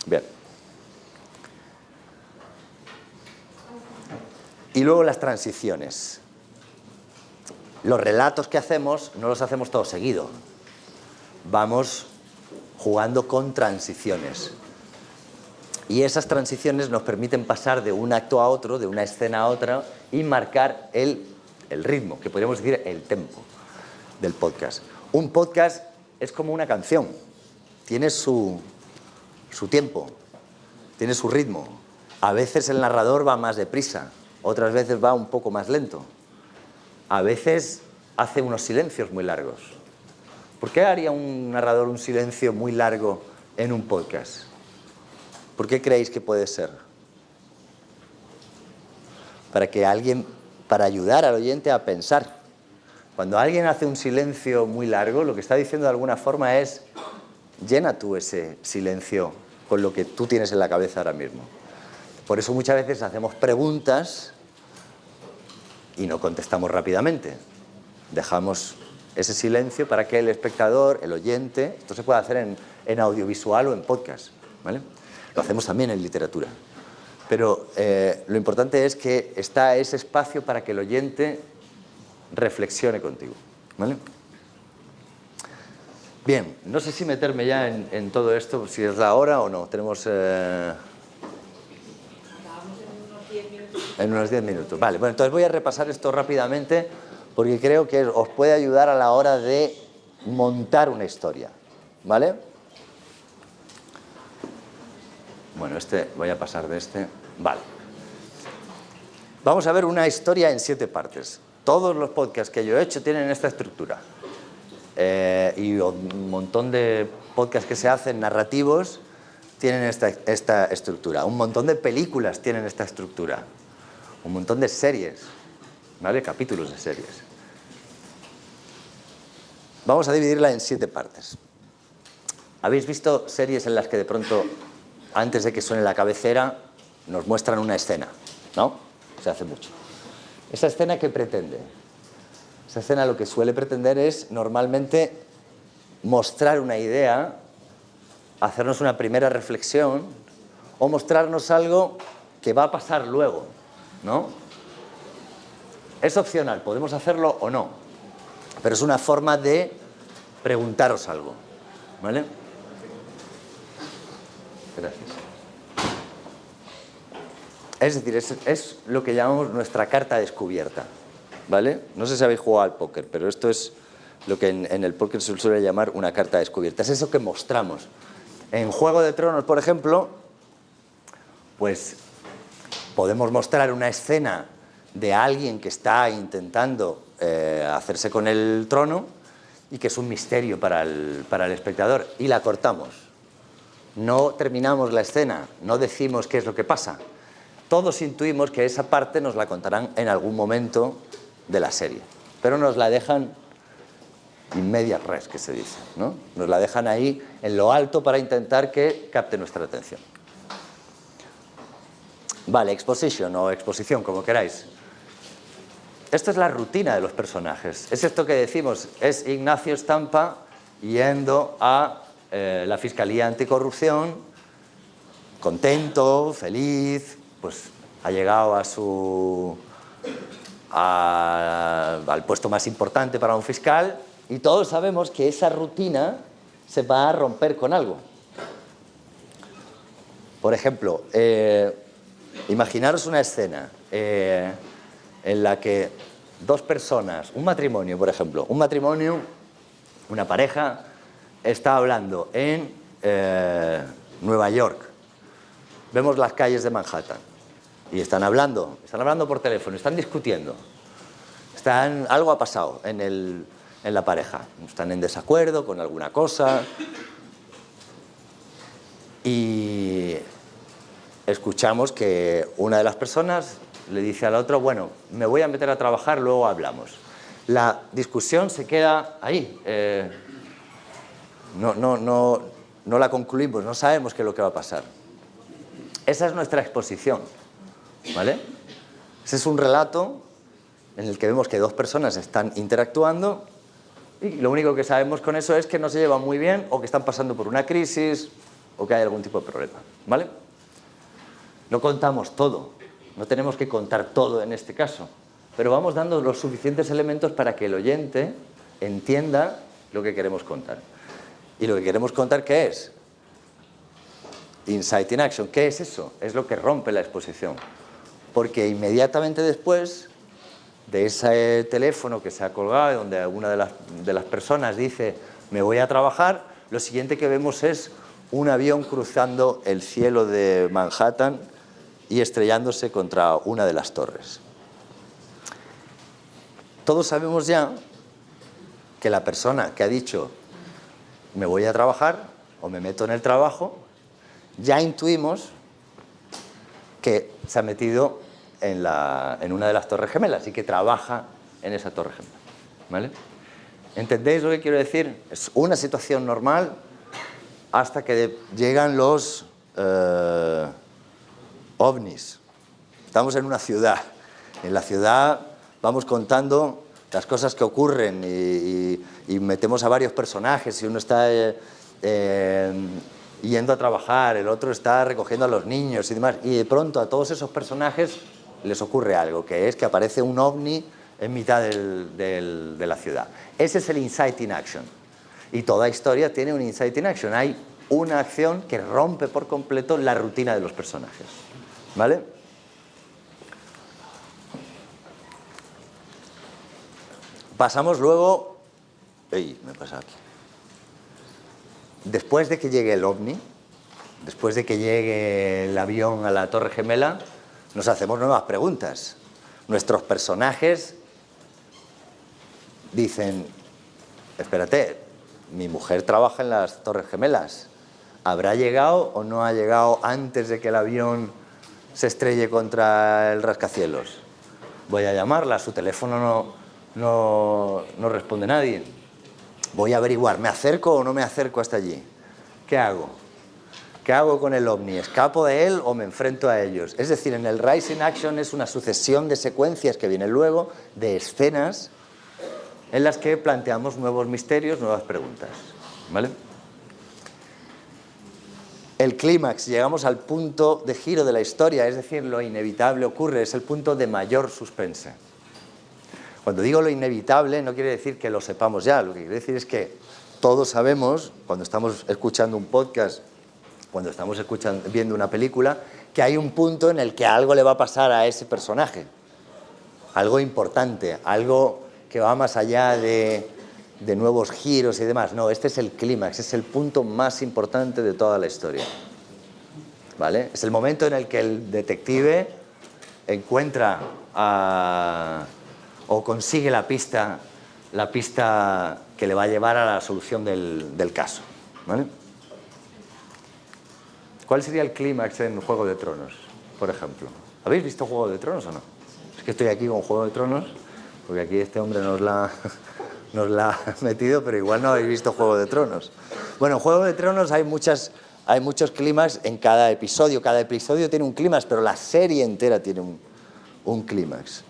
S2: Bien. Y luego las transiciones. Los relatos que hacemos no los hacemos todos seguido. Vamos jugando con transiciones. Y esas transiciones nos permiten pasar de un acto a otro, de una escena a otra, y marcar el ritmo, que podríamos decir el tempo del podcast. Un podcast es como una canción. Tiene su tiempo, tiene su ritmo. A veces el narrador va más deprisa, otras veces va un poco más lento. A veces hace unos silencios muy largos. ¿Por qué haría un narrador un silencio muy largo en un podcast? ¿Por qué creéis que puede ser? Para ayudar al oyente a pensar. Cuando alguien hace un silencio muy largo, lo que está diciendo de alguna forma es: llena tú ese silencio con lo que tú tienes en la cabeza ahora mismo. Por eso muchas veces hacemos preguntas y no contestamos rápidamente. Dejamos ese silencio para que el espectador, el oyente... Esto se puede hacer en audiovisual o en podcast, ¿vale? Lo hacemos también en literatura. Pero lo importante es que está ese espacio para que el oyente reflexione contigo, ¿vale? Bien, no sé si meterme ya en todo esto, si es la hora o no. Tenemos... En unos 10 minutos. Vale, bueno, entonces voy a repasar esto rápidamente porque creo que os puede ayudar a la hora de montar una historia, ¿vale? Bueno, voy a pasar de este. Vale. Vamos a ver una historia en 7 partes. Todos los podcasts que yo he hecho tienen esta estructura. Y un montón de podcasts que se hacen narrativos tienen esta estructura. Un montón de películas tienen esta estructura. Un montón de series, ¿vale? Capítulos de series. Vamos a dividirla en 7 partes. ¿Habéis visto series en las que de pronto, antes de que suene la cabecera, nos muestran una escena? ¿No? Se hace mucho. ¿Esa escena qué pretende? Esa escena lo que suele pretender es normalmente mostrar una idea, hacernos una primera reflexión o mostrarnos algo que va a pasar luego, ¿no? Es opcional, podemos hacerlo o no, pero es una forma de preguntaros algo, ¿vale? Gracias. Es decir, es lo que llamamos nuestra carta descubierta, ¿vale? No sé si habéis jugado al póker, pero esto es lo que en el póker se suele llamar una carta descubierta. Es eso que mostramos. En Juego de Tronos, por ejemplo, pues podemos mostrar una escena de alguien que está intentando hacerse con el trono y que es un misterio para el espectador, y la cortamos. No terminamos la escena, no decimos qué es lo que pasa. Todos intuimos que esa parte nos la contarán en algún momento de la serie, pero nos la dejan in medias res, que se dice, ¿no? Nos la dejan ahí en lo alto para intentar que capte nuestra atención. Vale, exposition o exposición, como queráis. Esto es la rutina de los personajes. Es esto que decimos, es Ignacio Stampa yendo a la Fiscalía Anticorrupción, contento, feliz, pues ha llegado al puesto más importante para un fiscal, y todos sabemos que esa rutina se va a romper con algo. Por ejemplo, imaginaros una escena en la que dos personas, un matrimonio, por ejemplo, una pareja, está hablando en Nueva York. Vemos las calles de Manhattan y están hablando por teléfono, están discutiendo. Algo ha pasado en la pareja. Están en desacuerdo con alguna cosa y escuchamos que una de las personas le dice a la otra, bueno, me voy a meter a trabajar, luego hablamos. La discusión se queda ahí. No la concluimos, no sabemos qué es lo que va a pasar. Esa es nuestra exposición, ¿vale? Ese es un relato en el que vemos que dos personas están interactuando y lo único que sabemos con eso es que no se llevan muy bien o que están pasando por una crisis o que hay algún tipo de problema, ¿vale? No contamos todo, no tenemos que contar todo en este caso, pero vamos dando los suficientes elementos para que el oyente entienda lo que queremos contar. ¿Y lo que queremos contar qué es? Insight in action. ¿Qué es eso? Es lo que rompe la exposición. Porque inmediatamente después de ese teléfono que se ha colgado, donde una de las personas dice me voy a trabajar, lo siguiente que vemos es un avión cruzando el cielo de Manhattan y estrellándose contra una de las torres. Todos sabemos ya que la persona que ha dicho me voy a trabajar o me meto en el trabajo, ya intuimos que se ha metido en una de las torres gemelas y que trabaja en esa torre gemela, ¿vale? ¿Entendéis lo que quiero decir? Es una situación normal hasta que llegan los ovnis. Estamos en una ciudad. En la ciudad vamos contando las cosas que ocurren y metemos a varios personajes. Y uno está yendo a trabajar, el otro está recogiendo a los niños y demás. Y de pronto a todos esos personajes les ocurre algo, que es que aparece un ovni en mitad de la ciudad. Ese es el insight in action. Y toda historia tiene un insight in action. Hay una acción que rompe por completo la rutina de los personajes, ¿vale? Pasamos luego... ¡Ey! Me he pasado aquí. Después de que llegue el ovni, después de que llegue el avión a la Torre Gemela, nos hacemos nuevas preguntas. Nuestros personajes dicen, espérate, mi mujer trabaja en las Torres Gemelas, ¿habrá llegado o no ha llegado antes de que el avión se estrelle contra el rascacielos? Voy a llamarla, su teléfono no responde nadie. Voy a averiguar, ¿me acerco o no me acerco hasta allí? ¿Qué hago? ¿Qué hago con el ovni? ¿Escapo de él o me enfrento a ellos? Es decir, en el Rise in Action es una sucesión de secuencias que vienen luego, de escenas, en las que planteamos nuevos misterios, nuevas preguntas. ¿Vale? El clímax, llegamos al punto de giro de la historia, es decir, lo inevitable ocurre, es el punto de mayor suspense. Cuando digo lo inevitable no quiere decir que lo sepamos ya, lo que quiere decir es que todos sabemos, cuando estamos escuchando un podcast, cuando estamos viendo una película, que hay un punto en el que algo le va a pasar a ese personaje. Algo importante, algo que va más allá de nuevos giros y demás. No, este es el clímax, es el punto más importante de toda la historia. ¿Vale? Es el momento en el que el detective encuentra o consigue la pista que le va a llevar a la solución del caso. ¿Vale? ¿Cuál sería el clímax en Juego de Tronos, por ejemplo? ¿Habéis visto Juego de Tronos o no? Es que estoy aquí con Juego de Tronos, porque aquí este hombre nos la ha metido, pero igual no habéis visto Juego de Tronos. Bueno, en Juego de Tronos hay muchos clímax en cada episodio. Cada episodio tiene un clímax, pero la serie entera tiene un clímax.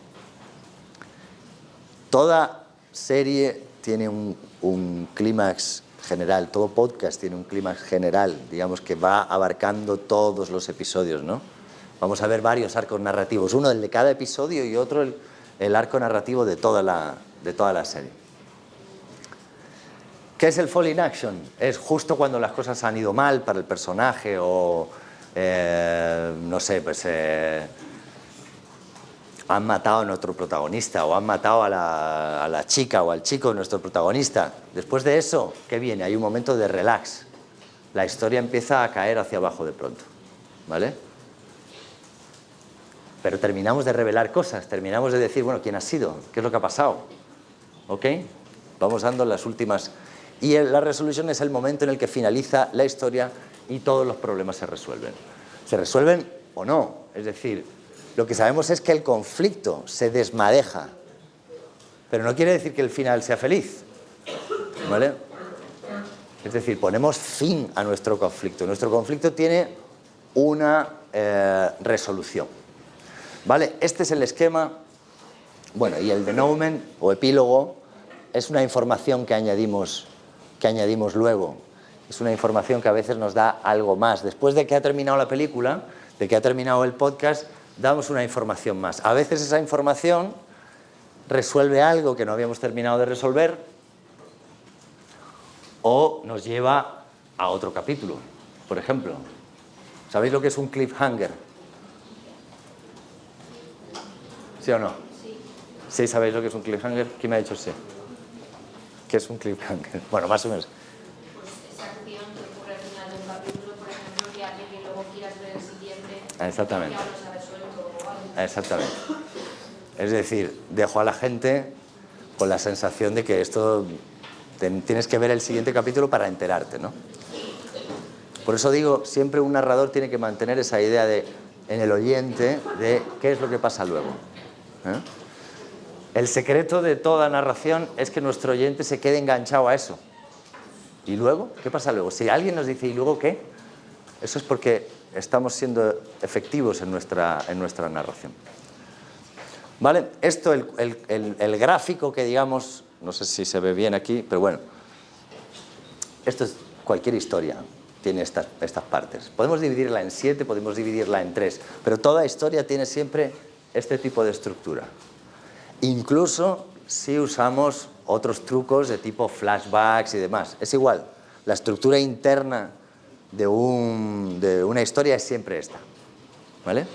S2: Toda serie tiene un clímax general, todo podcast tiene un clímax general, digamos que va abarcando todos los episodios, ¿no? Vamos a ver varios arcos narrativos, uno el de cada episodio y otro el arco narrativo de toda la serie. ¿Qué es el fall in action? Es justo cuando las cosas han ido mal para el personaje o, no sé, pues han matado a nuestro protagonista o han matado a la chica o al chico de nuestro protagonista. Después de eso, ¿qué viene? Hay un momento de relax. La historia empieza a caer hacia abajo de pronto, ¿vale? Pero terminamos de revelar cosas, terminamos de decir, bueno, ¿quién ha sido? ¿Qué es lo que ha pasado? ¿Ok? Vamos dando las últimas... Y la resolución es el momento en el que finaliza la historia y todos los problemas se resuelven. ¿Se resuelven o no? Es decir, lo que sabemos es que el conflicto se desmadeja, pero no quiere decir que el final sea feliz, ¿vale? Es decir, ponemos fin a nuestro conflicto. Nuestro conflicto tiene una resolución, ¿vale? Este es el esquema. Bueno, y el denouement o epílogo es una información que añadimos luego. Es una información que a veces nos da algo más. Después de que ha terminado la película, de que ha terminado el podcast, damos una información más. A veces esa información resuelve algo que no habíamos terminado de resolver o nos lleva a otro capítulo. Por ejemplo, ¿sabéis lo que es un cliffhanger? ¿Sí o no? Sí. ¿Sí sabéis lo que es un cliffhanger? ¿Quién me ha dicho sí? ¿Qué es un cliffhanger? Bueno, más o menos.
S5: Pues esa acción que ocurre al final de un capítulo, por ejemplo, que hace que luego quieras ver el siguiente.
S2: Exactamente.
S5: Y ya no se ha resuelto o algo.
S2: Exactamente. Es decir, dejo a la gente con la sensación de que esto tienes que ver el siguiente capítulo para enterarte, ¿no? Por eso digo, siempre un narrador tiene que mantener esa idea en el oyente de qué es lo que pasa luego. El secreto de toda narración es que nuestro oyente se quede enganchado a eso. ¿Y luego? ¿Qué pasa luego? Si alguien nos dice, ¿y luego qué? Eso es porque estamos siendo efectivos en nuestra narración. ¿Vale? Esto, el gráfico que digamos, no sé si se ve bien aquí, pero bueno, esto es cualquier historia, tiene estas partes. Podemos dividirla en 7, podemos dividirla en 3, pero toda historia tiene siempre este tipo de estructura. Incluso si usamos otros trucos de tipo flashbacks y demás, es igual, la estructura interna de una historia es siempre esta, ¿vale?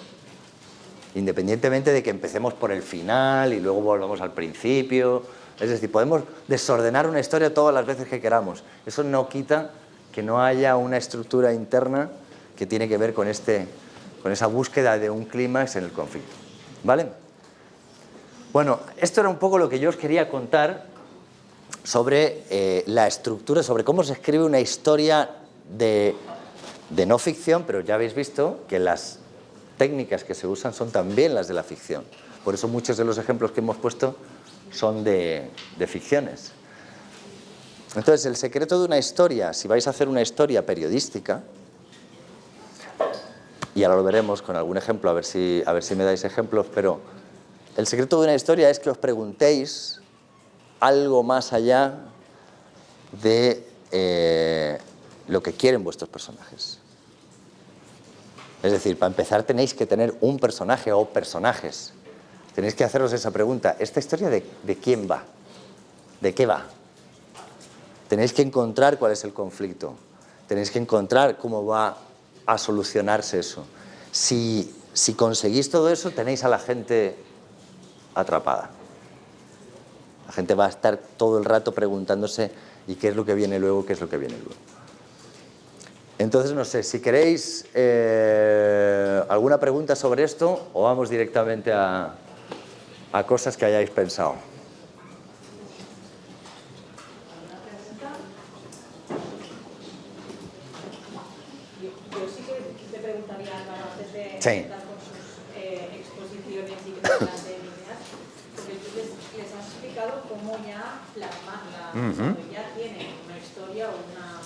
S2: Independientemente de que empecemos por el final y luego volvamos al principio. Es decir, podemos desordenar una historia todas las veces que queramos. Eso no quita que no haya una estructura interna que tiene que ver con esa búsqueda de un clímax en el conflicto. ¿Vale? Bueno, esto era un poco lo que yo os quería contar sobre la estructura, sobre cómo se escribe una historia de no ficción, pero ya habéis visto que las técnicas que se usan son también las de la ficción. Por eso muchos de los ejemplos que hemos puesto son de ficciones. Entonces, el secreto de una historia, si vais a hacer una historia periodística, y ahora lo veremos con algún ejemplo, a ver si me dais ejemplos, pero el secreto de una historia es que os preguntéis algo más allá de lo que quieren vuestros personajes. Es decir, para empezar tenéis que tener un personaje o personajes. Tenéis que haceros esa pregunta. ¿Esta historia de quién va? ¿De qué va? Tenéis que encontrar cuál es el conflicto. Tenéis que encontrar cómo va a solucionarse eso. Si conseguís todo eso, tenéis a la gente atrapada. La gente va a estar todo el rato preguntándose ¿y qué es lo que viene luego? ¿Qué es lo que viene luego? Entonces, no sé, si queréis alguna pregunta sobre esto o vamos directamente a cosas que hayáis pensado.
S1: Yo sí que te preguntaría, Álvaro, antes de
S2: Sí.
S1: empezar con sus exposiciones y creaciones de líneas, porque tú les has explicado cómo ya plasmarla, cuando ya tienen una historia o una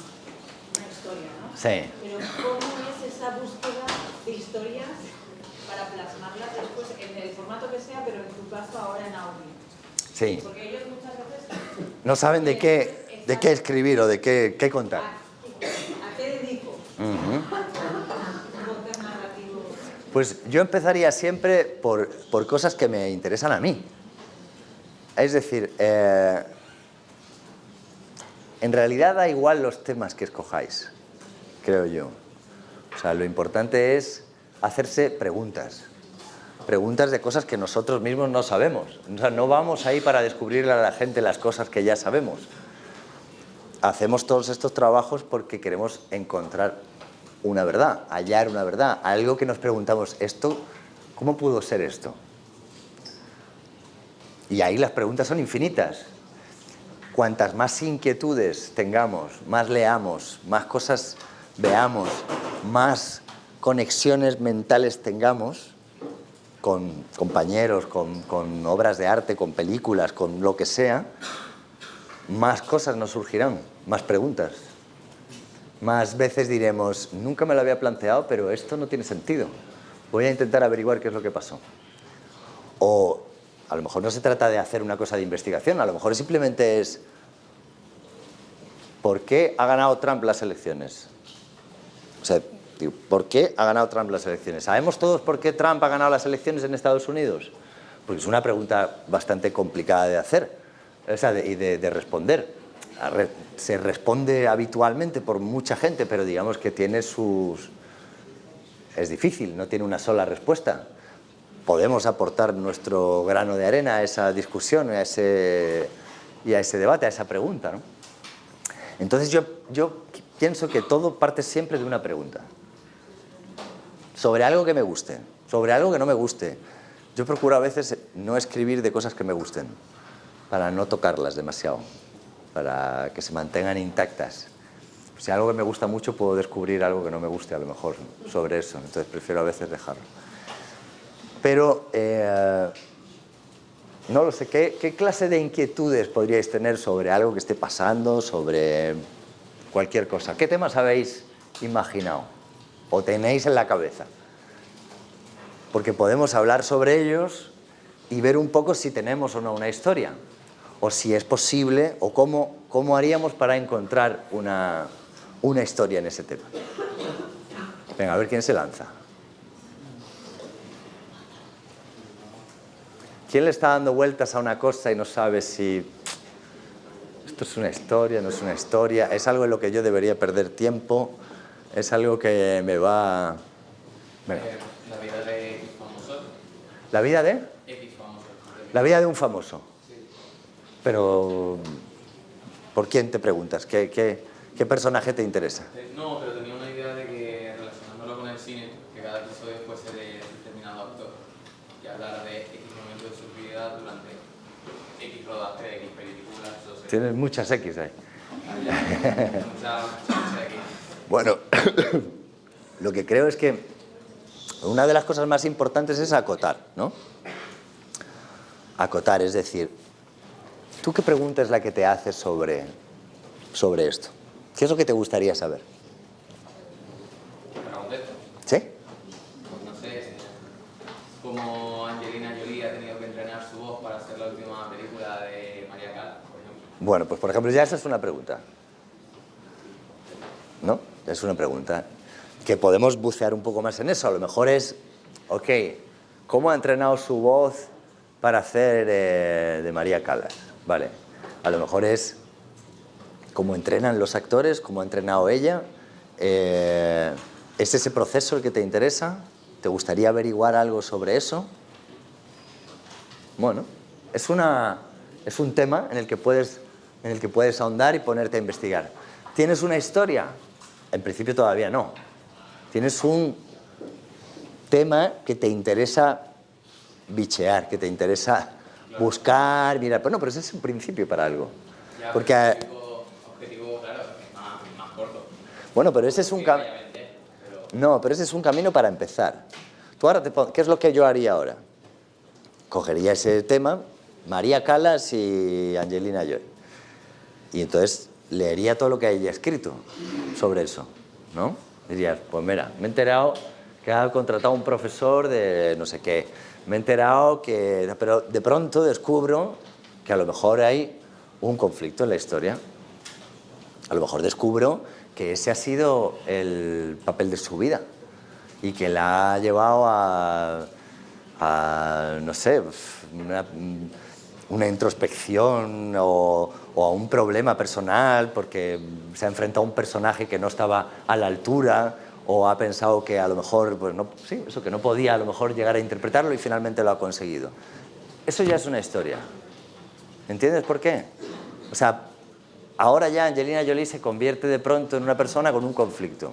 S1: historia, ¿no?
S2: Sí.
S1: Pero ¿cómo es esa búsqueda de historias para plasmarlas después en el formato que sea, pero en tu caso ahora en audio?
S2: Sí.
S1: Porque ellos muchas veces
S2: No saben de qué escribir o de qué contar.
S1: ¿a qué dedico? Narrativo.
S2: Pues yo empezaría siempre por cosas que me interesan a mí. Es decir, en realidad da igual los temas que escojáis, creo yo. O sea, lo importante es hacerse preguntas. Preguntas de cosas que nosotros mismos no sabemos. O sea, no vamos ahí para descubrirle a la gente las cosas que ya sabemos. Hacemos todos estos trabajos porque queremos encontrar una verdad, hallar una verdad, algo que nos preguntamos, ¿esto cómo pudo ser esto? Y ahí las preguntas son infinitas. Cuantas más inquietudes tengamos, más leamos, más cosas veamos, más conexiones mentales tengamos con compañeros, con obras de arte, con películas, con lo que sea, más cosas nos surgirán, más preguntas. Más veces diremos, nunca me lo había planteado, pero esto no tiene sentido. Voy a intentar averiguar qué es lo que pasó. O a lo mejor no se trata de hacer una cosa de investigación, a lo mejor simplemente es ¿por qué ha ganado Trump las elecciones? O sea, ¿por qué ha ganado Trump las elecciones? ¿Sabemos todos por qué Trump ha ganado las elecciones en Estados Unidos? Pues es una pregunta bastante complicada de hacer, o sea, y de responder. Se responde habitualmente por mucha gente, pero digamos que tiene sus... Es difícil, no tiene una sola respuesta. Podemos aportar nuestro grano de arena a esa discusión y a ese debate, a esa pregunta, ¿no? Entonces yo pienso que todo parte siempre de una pregunta. Sobre algo que me guste, sobre algo que no me guste. Yo procuro a veces no escribir de cosas que me gusten, para no tocarlas demasiado, para que se mantengan intactas. Si algo que me gusta mucho, puedo descubrir algo que no me guste a lo mejor sobre eso, entonces prefiero a veces dejarlo. Pero, no lo sé, ¿qué clase de inquietudes podríais tener sobre algo que esté pasando, sobre cualquier cosa? ¿Qué temas habéis imaginado o tenéis en la cabeza? Porque podemos hablar sobre ellos y ver un poco si tenemos o no una historia, o si es posible, o cómo haríamos para encontrar una historia en ese tema. Venga, a ver quién se lanza. ¿Quién le está dando vueltas a una cosa y no sabe si esto es una historia, no es una historia? ¿Es algo en lo que yo debería perder tiempo? ¿Es algo que me va...? Venga.
S8: La vida de X famoso.
S2: ¿La vida de?
S8: X famoso.
S2: La vida de un famoso.
S8: Sí.
S2: Pero, ¿por quién te preguntas? ¿Qué personaje te interesa?
S8: No, pero tenía una idea de que, relacionándolo con el cine, que cada episodio fuese de determinado actor, que hablara de X momento de su vida durante X rodaje de X películas. Entonces,
S2: Tienes muchas X ahí.
S8: mucha X.
S2: Bueno, lo que creo es que una de las cosas más importantes es acotar, ¿no? Acotar, es decir, ¿tú qué pregunta es la que te haces sobre esto? ¿Qué es lo que te gustaría saber?
S8: ¿Para contesto?
S2: ¿Sí?
S8: Pues no sé, cómo Angelina Jolie ha tenido que entrenar su voz para hacer la última película de María Callas, por ejemplo.
S2: Bueno, pues por ejemplo, ya esa es una pregunta. ¿No? Es una pregunta. Que podemos bucear un poco más en eso. A lo mejor es, ok, ¿cómo ha entrenado su voz para hacer de María Callas? Vale. A lo mejor es cómo entrenan los actores, cómo ha entrenado ella. ¿Es ese proceso el que te interesa? ¿Te gustaría averiguar algo sobre eso? Bueno, es un tema en el que puedes ahondar y ponerte a investigar. ¿Tienes una historia? En principio todavía no. Tienes un tema que te interesa bichear, que te interesa buscar, mirar. Pero no, pero ese es un principio para algo.
S8: Ya,
S2: Porque,
S8: objetivo, claro, más corto.
S2: bueno, pero ese es un camino. No, pero ese es un camino para empezar. Tú ahora ¿qué es lo que yo haría ahora? Cogería ese tema, María Callas y Angelina Jolie. Y entonces leería todo lo que haya escrito sobre eso, ¿no? Dirías, pues mira, me he enterado que ha contratado un profesor de no sé qué. Me he enterado que... Pero de pronto descubro que a lo mejor hay un conflicto en la historia. A lo mejor descubro que ese ha sido el papel de su vida y que la ha llevado a no sé, una introspección o a un problema personal porque se ha enfrentado a un personaje que no estaba a la altura o ha pensado que a lo mejor, pues no, sí, eso, que no podía a lo mejor llegar a interpretarlo y finalmente lo ha conseguido. Eso ya es una historia. ¿Entiendes por qué? O sea, ahora ya Angelina Jolie se convierte de pronto en una persona con un conflicto,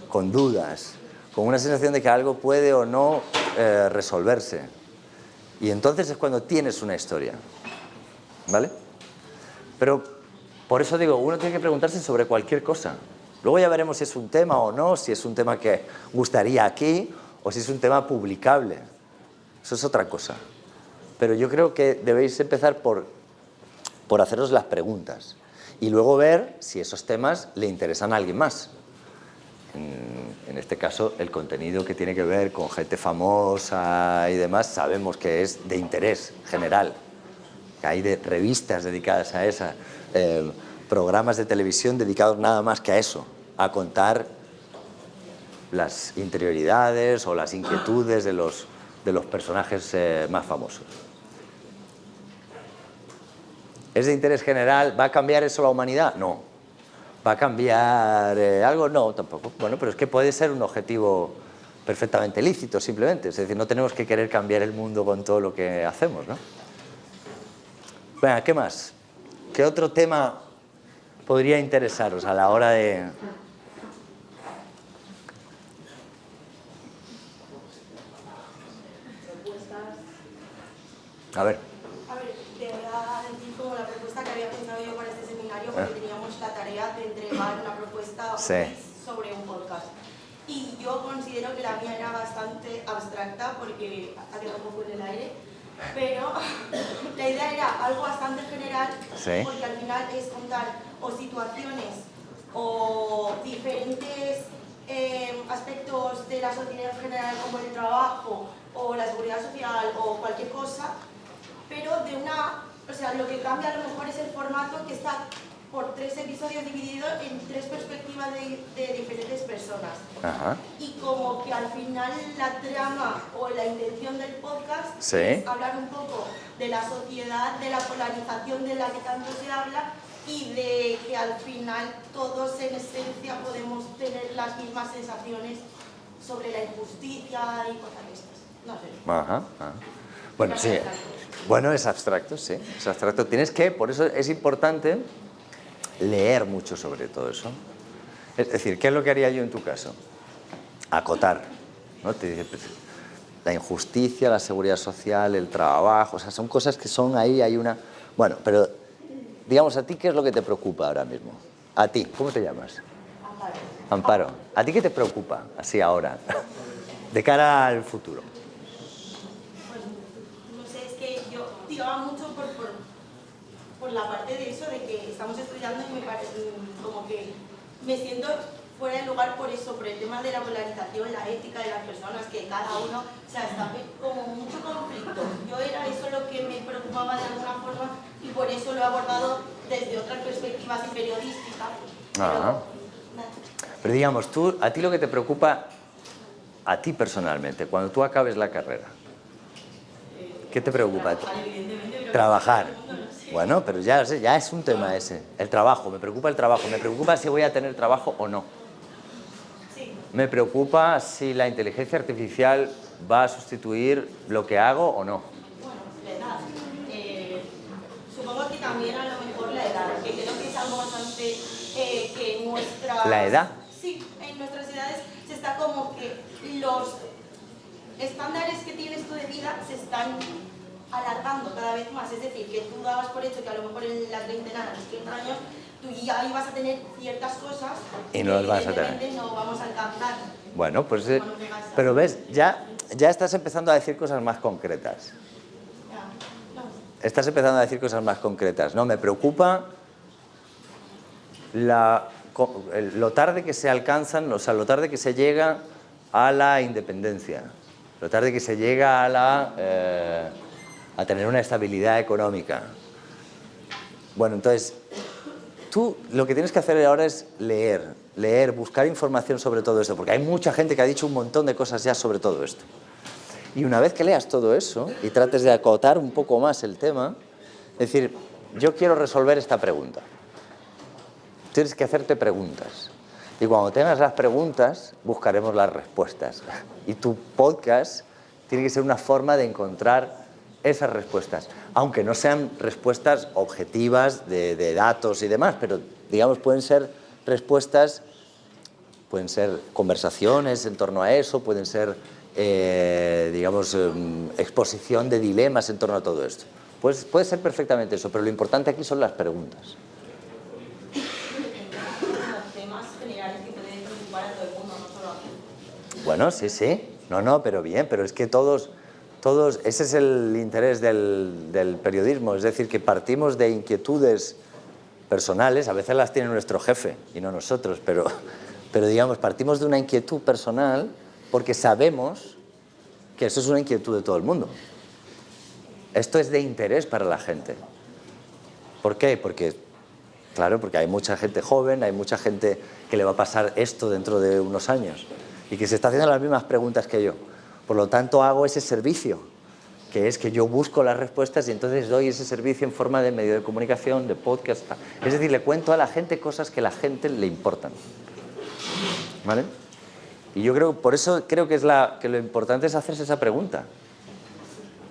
S2: con dudas, con una sensación de que algo puede o no resolverse. Y entonces es cuando tienes una historia. ¿Vale? Pero por eso digo, uno tiene que preguntarse sobre cualquier cosa. Luego ya veremos si es un tema o no, si es un tema que gustaría aquí o si es un tema publicable. Eso es otra cosa. Pero yo creo que debéis empezar por haceros las preguntas y luego ver si esos temas le interesan a alguien más. En este caso, el contenido que tiene que ver con gente famosa y demás, sabemos que es de interés general. Que hay de revistas dedicadas a esa, programas de televisión dedicados nada más que a eso, a contar las interioridades o las inquietudes de los personajes más famosos. ¿Es de interés general? ¿Va a cambiar eso la humanidad? No. ¿Va a cambiar algo? No, tampoco. Bueno, pero es que puede ser un objetivo perfectamente lícito, simplemente. Es decir, no tenemos que querer cambiar el mundo con todo lo que hacemos, ¿no? Venga, ¿qué más? ¿Qué otro tema podría interesaros a la hora de...? A ver.
S9: A ver, te voy a decir como la propuesta que había pensado yo para este seminario, porque teníamos la tarea de entregar una propuesta sobre un podcast. Y yo considero que la mía era bastante abstracta porque ha quedado un poco en el aire, pero la idea era algo bastante general, porque al final es contar o situaciones o diferentes aspectos de la sociedad en general, como el trabajo o la seguridad social o cualquier cosa, pero de una, o sea, lo que cambia a lo mejor es el formato, que está por 3 episodios dividido en 3 perspectivas de diferentes personas.
S2: Ajá.
S9: Y como que al final la trama o la intención del podcast
S2: Sí.
S9: es hablar un poco de la sociedad, de la polarización de la que tanto se habla y de que al final todos en esencia podemos tener las mismas sensaciones sobre la injusticia y cosas de estas. No sé.
S2: Ajá, ajá. Bueno, sí. Bueno, es abstracto, sí. Es abstracto. Tienes que, por eso es importante leer mucho sobre todo eso. Es decir, ¿qué es lo que haría yo en tu caso? Acotar, ¿no? Te dice, la injusticia, la seguridad social, el trabajo, o sea, son cosas que son ahí, hay una Bueno, pero digamos, ¿a ti qué es lo que te preocupa ahora mismo? A ti, ¿cómo te llamas?
S9: Amparo.
S2: Amparo, ¿a ti qué te preocupa, así ahora, de cara al futuro?
S9: Pues, no sé, es que yo tiraba mucho por la parte de eso, de que estamos estudiando y me parece como que me siento fuera de lugar por eso, por el tema de la polarización, la ética de las personas, que cada uno, o sea, está como mucho conflicto. Yo era eso lo que me preocupaba de alguna forma y por eso lo he abordado desde otras perspectivas y periodísticas.
S2: Pero digamos, a ti lo que te preocupa, a ti personalmente, cuando tú acabes la carrera, ¿qué te preocupa? Trabajar. Bueno, pero ya es un tema ese. El trabajo, me preocupa el trabajo. Me preocupa si voy a tener trabajo o no. Me preocupa si la inteligencia artificial va a sustituir lo que hago o no.
S9: Bueno, la edad. Supongo que también a lo mejor la edad, que creo que es algo bastante que en nuestras...
S2: ¿La edad?
S9: Sí, en nuestras edades se está como que los estándares que tienes tú de vida se están alargando cada vez más. Es decir, que tú dabas por hecho que a lo mejor en la treintena, a los 30 años, tú ya ibas a tener ciertas cosas
S2: y no las vas a tener.
S9: Evidentemente no vamos a alcanzar.
S2: Bueno, pues pero ves, ya estás empezando a decir cosas más concretas. Estás empezando a decir cosas más concretas. No, me preocupa lo tarde que se alcanzan, o sea, lo tarde que se llega a la independencia, lo tarde que se llega a tener una estabilidad económica. Bueno, entonces, tú lo que tienes que hacer ahora es leer, buscar información sobre todo esto, porque hay mucha gente que ha dicho un montón de cosas ya sobre todo esto. Y una vez que leas todo eso y trates de acotar un poco más el tema, es decir, yo quiero resolver esta pregunta. Tienes que hacerte preguntas. Y cuando tengas las preguntas, buscaremos las respuestas. Y tu podcast tiene que ser una forma de encontrar esas respuestas. Aunque no sean respuestas objetivas de datos y demás, pero digamos pueden ser respuestas, pueden ser conversaciones en torno a eso, pueden ser, digamos, exposición de dilemas en torno a todo esto. Pues puede ser perfectamente eso, pero lo importante aquí son las preguntas. Bueno, sí. No, pero bien, pero es que todos, ese es el interés del periodismo, es decir, que partimos de inquietudes personales, a veces las tiene nuestro jefe y no nosotros, pero digamos, partimos de una inquietud personal porque sabemos que eso es una inquietud de todo el mundo. Esto es de interés para la gente. ¿Por qué? Porque hay mucha gente joven, hay mucha gente que le va a pasar esto dentro de unos años y que se está haciendo las mismas preguntas que yo. Por lo tanto, hago ese servicio, que es que yo busco las respuestas y entonces doy ese servicio en forma de medio de comunicación, de podcast. Es decir, le cuento a la gente cosas que a la gente le importan. ¿Vale? Y yo creo, por eso creo que lo importante es hacerse esa pregunta.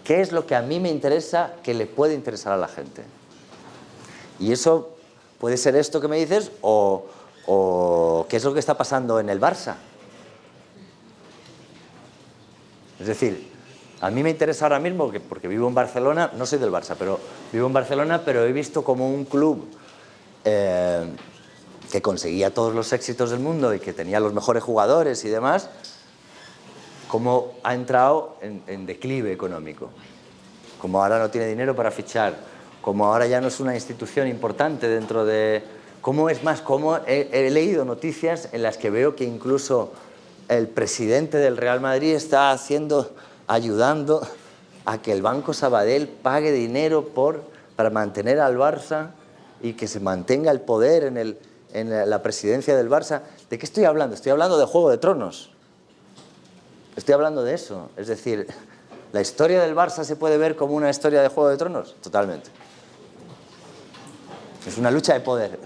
S2: ¿Qué es lo que a mí me interesa que le puede interesar a la gente? Y eso puede ser esto que me dices o qué es lo que está pasando en el Barça. Es decir, a mí me interesa ahora mismo, porque vivo en Barcelona, no soy del Barça, pero vivo en Barcelona, pero he visto como un club que conseguía todos los éxitos del mundo y que tenía los mejores jugadores y demás, cómo ha entrado en declive económico, como ahora no tiene dinero para fichar, como ahora ya no es una institución importante dentro de... Cómo he leído noticias en las que veo que incluso el presidente del Real Madrid está ayudando a que el Banco Sabadell pague dinero para mantener al Barça y que se mantenga el poder en la presidencia del Barça. ¿De qué estoy hablando? Estoy hablando de Juego de Tronos. Estoy hablando de eso. Es decir, ¿la historia del Barça se puede ver como una historia de Juego de Tronos? Totalmente. Es una lucha de poder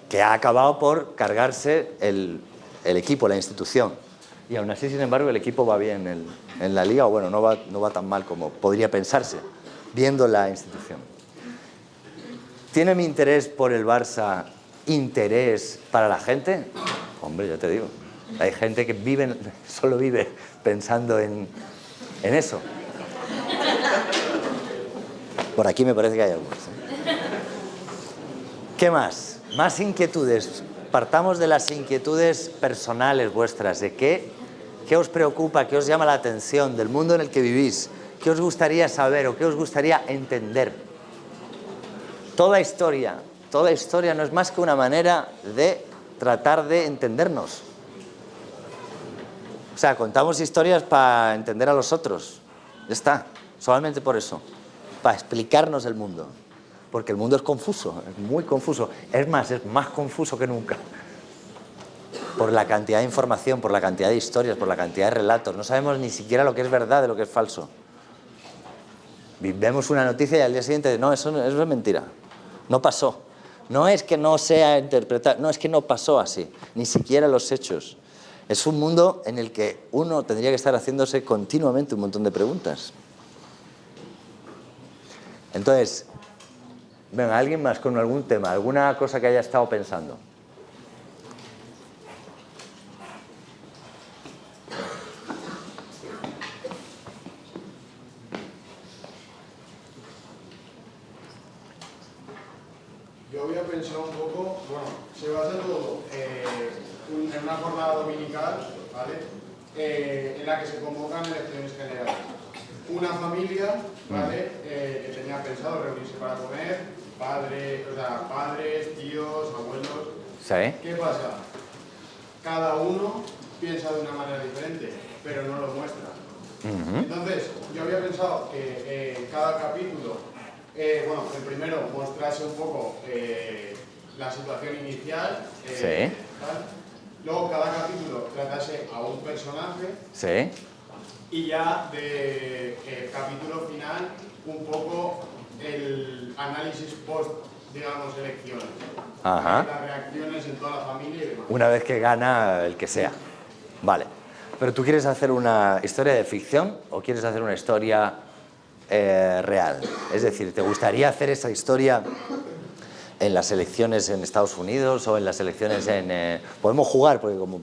S2: que ha acabado por cargarse el equipo, la institución. Y aún así, sin embargo, el equipo va bien en la Liga, o bueno, no va tan mal como podría pensarse, viendo la institución. ¿Tiene mi interés por el Barça interés para la gente? Hombre, ya te digo, hay gente que solo vive pensando en eso. Por aquí me parece que hay algunos. ¿Qué más? Más inquietudes. Partamos de las inquietudes personales vuestras, de qué os preocupa, qué os llama la atención del mundo en el que vivís, qué os gustaría saber o qué os gustaría entender. Toda historia no es más que una manera de tratar de entendernos. O sea, contamos historias para entender a los otros. Ya está, solamente por eso, para explicarnos el mundo. Porque el mundo es confuso, es muy confuso. Es más confuso que nunca. Por la cantidad de información, por la cantidad de historias, por la cantidad de relatos. No sabemos ni siquiera lo que es verdad de lo que es falso. Vemos una noticia y al día siguiente, no, eso es mentira. No pasó. No es que no sea interpretado, no, es que no pasó así. Ni siquiera los hechos. Es un mundo en el que uno tendría que estar haciéndose continuamente un montón de preguntas. Entonces, venga, alguien más con algún tema, alguna cosa que haya estado pensando.
S6: Yo había pensado un poco, bueno, se basa todo en una jornada dominical, ¿vale? En la que se convocan elecciones generales. Una familia, ¿vale? Que tenía pensado reunirse para comer, padres, tíos, abuelos.
S2: ¿Sí?
S6: ¿Qué pasa? Cada uno piensa de una manera diferente, pero no lo muestra. Entonces, yo había pensado que en cada capítulo, bueno, el primero mostrase un poco la situación inicial,
S2: Sí.
S6: tal. Luego cada capítulo tratase a un personaje.
S2: Sí.
S6: Y ya de capítulo final, un poco el análisis post, digamos, elecciones.
S2: Ajá.
S6: Las reacciones en toda la familia y demás.
S2: Una vez que gana el que sea. Vale. ¿Pero tú quieres hacer una historia de ficción o quieres hacer una historia real? Es decir, ¿te gustaría hacer esa historia en las elecciones en Estados Unidos o en las elecciones en... podemos jugar, porque como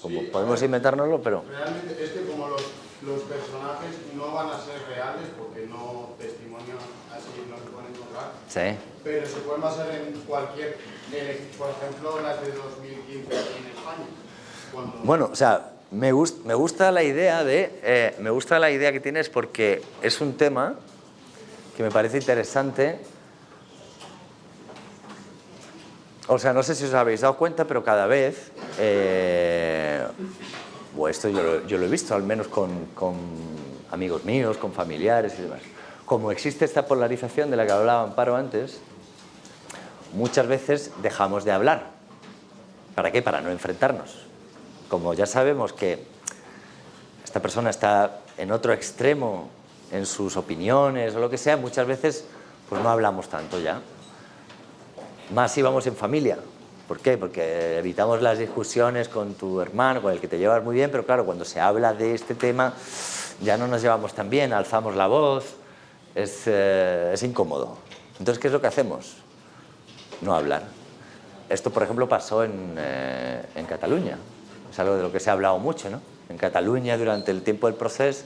S6: Sí,
S2: podemos inventárnoslo, pero...
S6: Realmente es que como los personajes no van a ser reales porque no testimonios así no se pueden encontrar,
S2: Sí.
S6: pero se pueden basar en cualquier, por ejemplo, las de 2015 aquí en España.
S2: Bueno, o sea, me gusta la idea que tienes porque es un tema que me parece interesante. O sea, no sé si os habéis dado cuenta, pero cada vez, esto yo lo he visto, al menos con amigos míos, con familiares y demás. Como existe esta polarización de la que hablaba Amparo antes, muchas veces dejamos de hablar. ¿Para qué? Para no enfrentarnos. Como ya sabemos que esta persona está en otro extremo en sus opiniones o lo que sea, muchas veces pues no hablamos tanto ya. Más si vamos en familia. ¿Por qué? Porque evitamos las discusiones con tu hermano, con el que te llevas muy bien, pero claro, cuando se habla de este tema ya no nos llevamos tan bien, alzamos la voz, es incómodo. Entonces, ¿qué es lo que hacemos? No hablar. Esto, por ejemplo, pasó en Cataluña. Es algo de lo que se ha hablado mucho, ¿no? En Cataluña, durante el tiempo del proceso,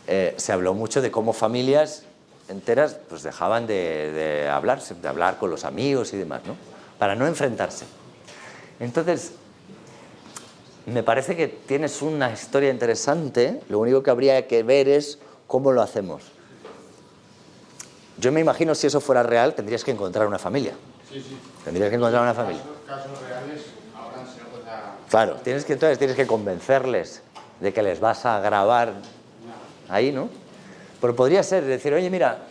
S2: se habló mucho de cómo familias enteras pues dejaban de hablar con los amigos y demás, ¿no? Para no enfrentarse. Entonces, me parece que tienes una historia interesante, lo único que habría que ver es cómo lo hacemos. Yo me imagino, si eso fuera real, tendrías que encontrar una familia.
S6: Sí, sí.
S2: Tendrías que encontrar una familia.
S6: Casos reales habrán sido,
S2: Claro, entonces tienes que convencerles de que les vas a grabar ahí, ¿no? Pero podría ser decir, oye, mira,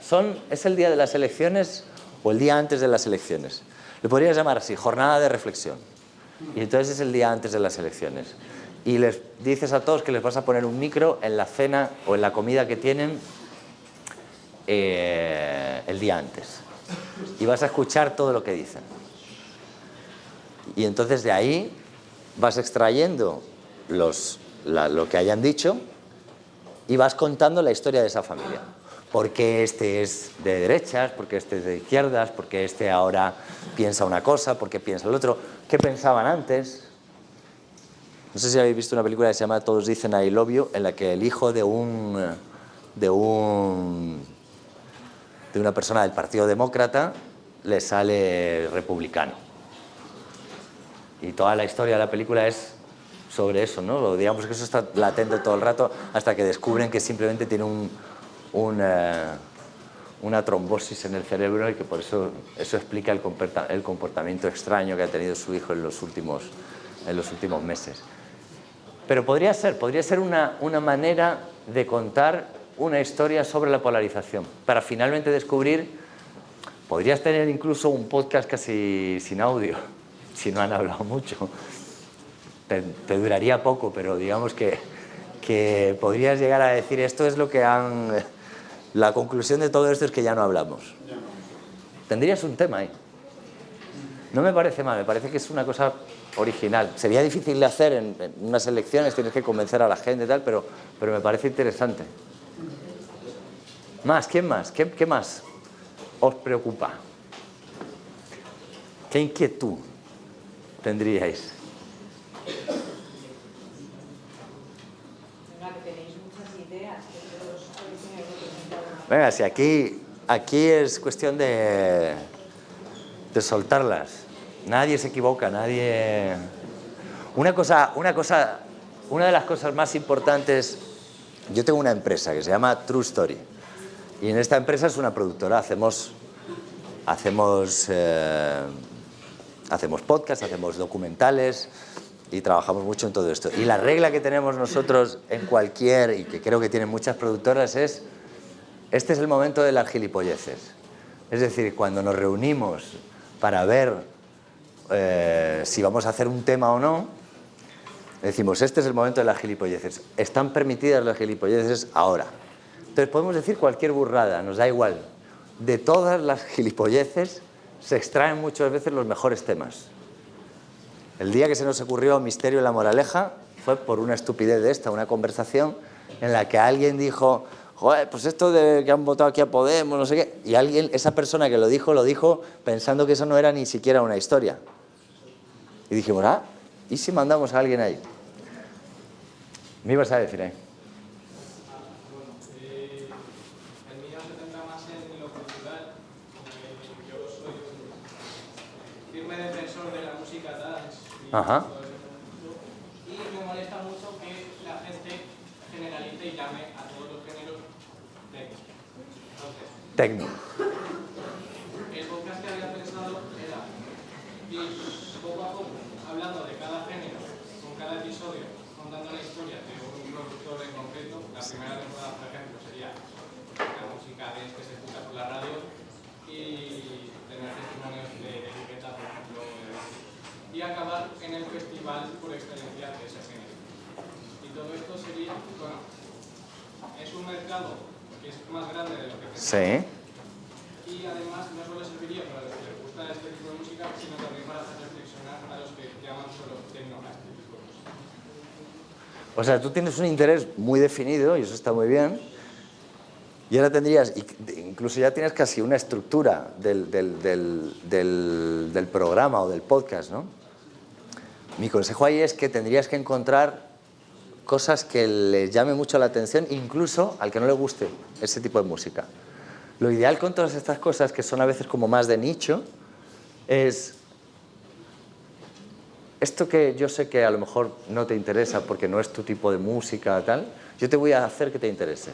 S2: es el día de las elecciones o el día antes de las elecciones. Le podrías llamar así, jornada de reflexión. Y entonces es el día antes de las elecciones. Y les dices a todos que les vas a poner un micro en la cena o en la comida que tienen el día antes. Y vas a escuchar todo lo que dicen. Y entonces de ahí vas extrayendo lo que hayan dicho y vas contando la historia de esa familia. ¿Por qué este es de derechas? ¿Por qué este es de izquierdas? ¿Por qué este ahora piensa una cosa? ¿Por qué piensa el otro? ¿Qué pensaban antes? No sé si habéis visto una película que se llama Todos dicen I love you, en la que el hijo de un de una persona del Partido Demócrata le sale republicano. Y toda la historia de la película es sobre eso, ¿no? Digamos que eso está latente todo el rato hasta que descubren que simplemente tiene una trombosis en el cerebro y que por eso explica el comportamiento extraño que ha tenido su hijo en los últimos meses. Pero podría ser una manera de contar una historia sobre la polarización, para finalmente descubrir, podrías tener incluso un podcast casi sin audio, si no han hablado mucho. Te duraría poco, pero digamos que podrías llegar a decir, esto es lo que han... La conclusión de todo esto es que ya no hablamos. Tendrías un tema ahí. No me parece mal, me parece que es una cosa original. Sería difícil de hacer en unas elecciones, tienes que convencer a la gente y tal, pero me parece interesante. ¿Más? ¿Quién más? ¿Qué más os preocupa? ¿Qué inquietud tendríais? Venga, si aquí es cuestión de soltarlas. Nadie se equivoca, nadie... Una de las cosas más importantes... Yo tengo una empresa que se llama True Story. Y en esta empresa es una productora. Hacemos podcasts, hacemos documentales y trabajamos mucho en todo esto. Y la regla que tenemos nosotros en cualquier, y que creo que tienen muchas productoras, es... Este es el momento de las gilipolleces. Es decir, cuando nos reunimos para ver si vamos a hacer un tema o no, decimos, este es el momento de las gilipolleces. Están permitidas las gilipolleces ahora. Entonces podemos decir cualquier burrada, nos da igual. De todas las gilipolleces se extraen muchas veces los mejores temas. El día que se nos ocurrió Misterio y la Moraleja fue por una estupidez de esta, una conversación en la que alguien dijo... Joder, pues esto de que han votado aquí a Podemos, no sé qué... Y esa persona que lo dijo pensando que eso no era ni siquiera una historia. Y dijimos, ¿y si mandamos a alguien ahí? ¿Me ibas a decir ahí?
S10: El mío se centra más en lo cultural. Yo soy un firme defensor de la música dance y
S2: Ajá.
S10: todo ese mundo. Y me molesta mucho que la gente generalice y llame a todos los géneros
S2: Tecno.
S10: El podcast que había pensado era ir poco a poco hablando de cada género, con cada episodio, contando la historia de un productor en concreto. La primera temporada, por ejemplo, sería la música que se escucha por la radio y tener testimonios de etiqueta, por ejemplo, y acabar en el festival por excelencia de ese género. Y todo esto sería, bueno, es un mercado que es más grande de lo que pensamos.
S2: Sí.
S10: Y además no solo serviría para los que les gusta este tipo de música, sino también para hacer reflexionar a los que llaman solo techno a este tipo de música.
S2: O sea, tú tienes un interés muy definido y eso está muy bien. Y ahora tendrías, incluso ya tienes casi una estructura del programa o del podcast, ¿no? Mi consejo ahí es que tendrías que encontrar cosas que les llame mucho la atención, incluso al que no le guste ese tipo de música. Lo ideal con todas estas cosas, que son a veces como más de nicho, es esto que yo sé que a lo mejor no te interesa porque no es tu tipo de música, tal, yo te voy a hacer que te interese.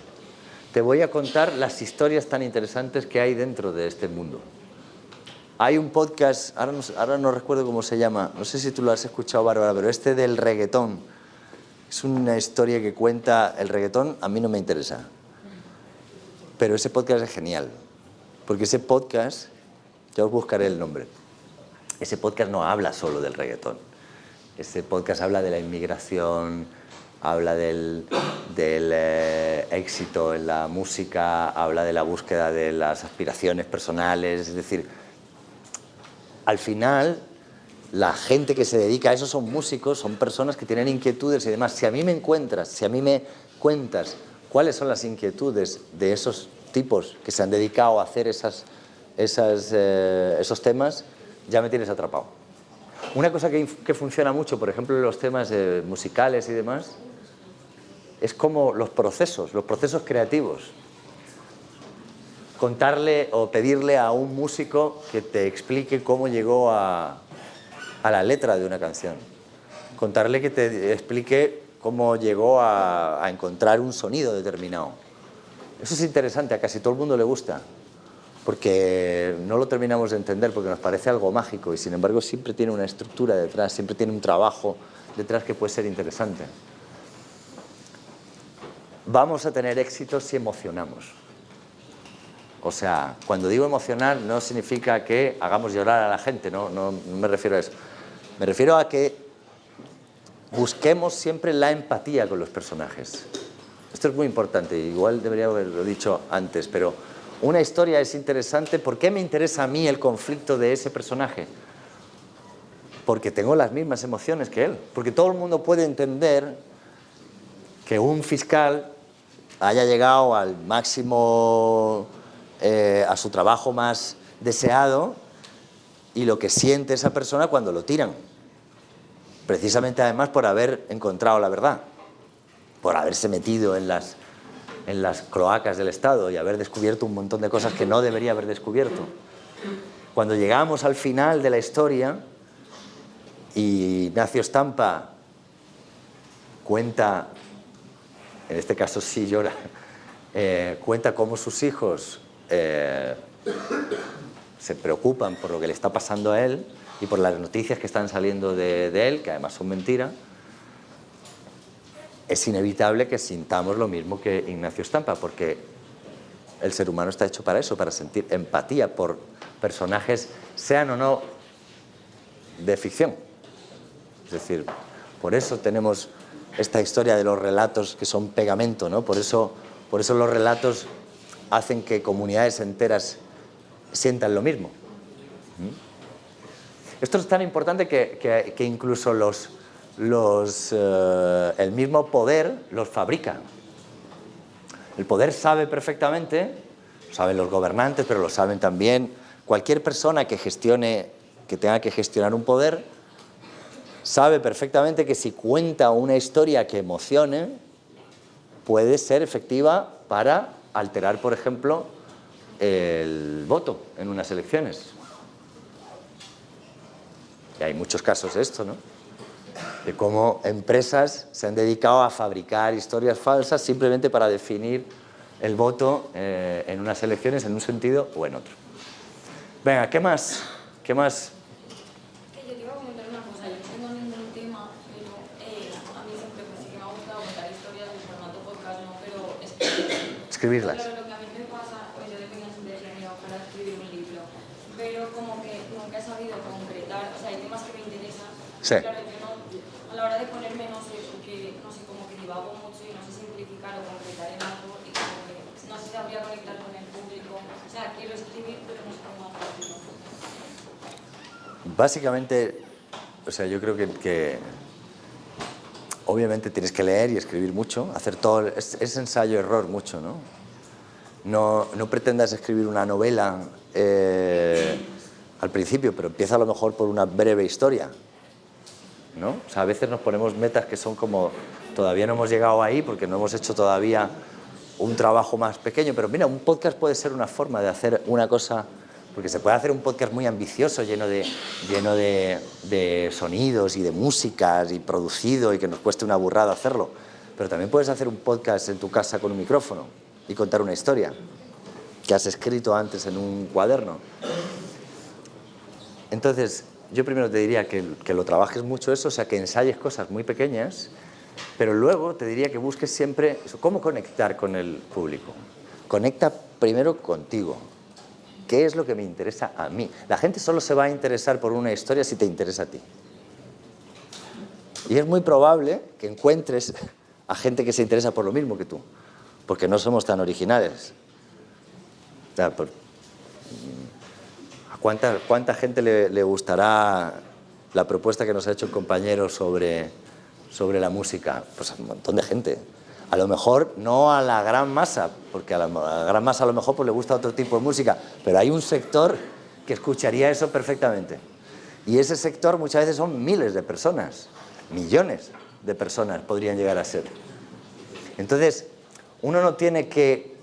S2: Te voy a contar las historias tan interesantes que hay dentro de este mundo. Hay un podcast, ahora no recuerdo cómo se llama, no sé si tú lo has escuchado, Bárbara, pero este del reggaetón. Es una historia que cuenta el reggaetón, a mí no me interesa. Pero ese podcast es genial. Porque ese podcast, ya os buscaré el nombre, ese podcast no habla solo del reggaetón. Ese podcast habla de la inmigración, habla del éxito en la música, habla de la búsqueda de las aspiraciones personales. Es decir, al final... La gente que se dedica a eso son músicos, son personas que tienen inquietudes y demás. Si a mí me cuentas cuáles son las inquietudes de esos tipos que se han dedicado a hacer esos temas, ya me tienes atrapado. Una cosa que funciona mucho, por ejemplo, en los temas musicales y demás, es como los procesos creativos. contarle o pedirle a un músico que te explique cómo llegó a la letra de una canción. Contarle que te explique cómo llegó a encontrar un sonido determinado. Eso es interesante, a casi todo el mundo le gusta, porque no lo terminamos de entender, porque nos parece algo mágico y sin embargo siempre tiene una estructura detrás, siempre tiene un trabajo detrás que puede ser interesante. Vamos a tener éxito si emocionamos. O sea, cuando digo emocionar no significa que hagamos llorar a la gente, no me refiero a eso. Me refiero a que busquemos siempre la empatía con los personajes. Esto es muy importante, igual debería haberlo dicho antes, pero una historia es interesante. ¿Por qué me interesa a mí el conflicto de ese personaje? Porque tengo las mismas emociones que él. Porque todo el mundo puede entender que un fiscal haya llegado al máximo, a su trabajo más deseado, y lo que siente esa persona cuando lo tiran. Precisamente además por haber encontrado la verdad, por haberse metido en las cloacas del Estado y haber descubierto un montón de cosas que no debería haber descubierto. Cuando llegamos al final de la historia y Ignacio Stampa cuenta, en este caso sí llora, cuenta cómo sus hijos se preocupan por lo que le está pasando a él y por las noticias que están saliendo de él, que además son mentira, es inevitable que sintamos lo mismo que Ignacio Stampa, porque el ser humano está hecho para eso, para sentir empatía por personajes, sean o no de ficción. Es decir, por eso tenemos esta historia de los relatos que son pegamento, ¿no? Por eso los relatos hacen que comunidades enteras sientan lo mismo. Esto es tan importante que incluso el mismo poder los fabrica. El poder sabe perfectamente, lo saben los gobernantes, pero lo saben también cualquier persona que tenga que gestionar un poder, sabe perfectamente que si cuenta una historia que emocione, puede ser efectiva para alterar, por ejemplo, el voto en unas elecciones. Y hay muchos casos de esto, ¿no? De cómo empresas se han dedicado a fabricar historias falsas simplemente para definir el voto en unas elecciones en un sentido o en otro. Venga, ¿qué más? ¿Qué más?
S11: Que yo te iba a comentar una cosa, yo no tengo ningún tema, pero a mí siempre pues, sí que me ha gustado contar historias en formato podcast, ¿no? Pero
S2: escribirlas.
S11: Pero lo que a mí me pasa, pues yo tengo siempre deseo para escribir un libro, pero como que nunca he sabido concretar, o sea, hay temas que me interesan,
S2: sí.
S11: Claro, yo no, a la hora de ponerme, no sé, porque no sé, como que divago mucho y no sé simplificar o concretar en algo y como que no sé si sabría conectar con el público, o sea, quiero escribir, pero no sé cómo hacerlo.
S2: Básicamente, o sea, yo creo que obviamente tienes que leer y escribir mucho, hacer todo, es ensayo-error mucho, ¿no? No pretendas escribir una novela al principio, pero empieza a lo mejor por una breve historia, ¿no? O sea, a veces nos ponemos metas que son como, todavía no hemos llegado ahí porque no hemos hecho todavía un trabajo más pequeño, pero mira, un podcast puede ser una forma de hacer una cosa, porque se puede hacer un podcast muy ambicioso, lleno de sonidos y de músicas y producido y que nos cueste una burrada hacerlo, pero también puedes hacer un podcast en tu casa con un micrófono y contar una historia que has escrito antes en un cuaderno. Entonces, yo primero te diría que lo trabajes mucho eso, o sea, que ensayes cosas muy pequeñas, pero luego te diría que busques siempre cómo conectar con el público. Conecta primero contigo. ¿Qué es lo que me interesa a mí? La gente solo se va a interesar por una historia si te interesa a ti. Y es muy probable que encuentres a gente que se interesa por lo mismo que tú, porque no somos tan originales. O sea, ¿a cuánta gente le gustará la propuesta que nos ha hecho el compañero sobre la música? Pues a un montón de gente. A lo mejor no a la gran masa, porque a la gran masa a lo mejor pues, le gusta otro tipo de música, pero hay un sector que escucharía eso perfectamente. Y ese sector muchas veces son miles de personas, millones de personas podrían llegar a ser. Entonces, uno no tiene que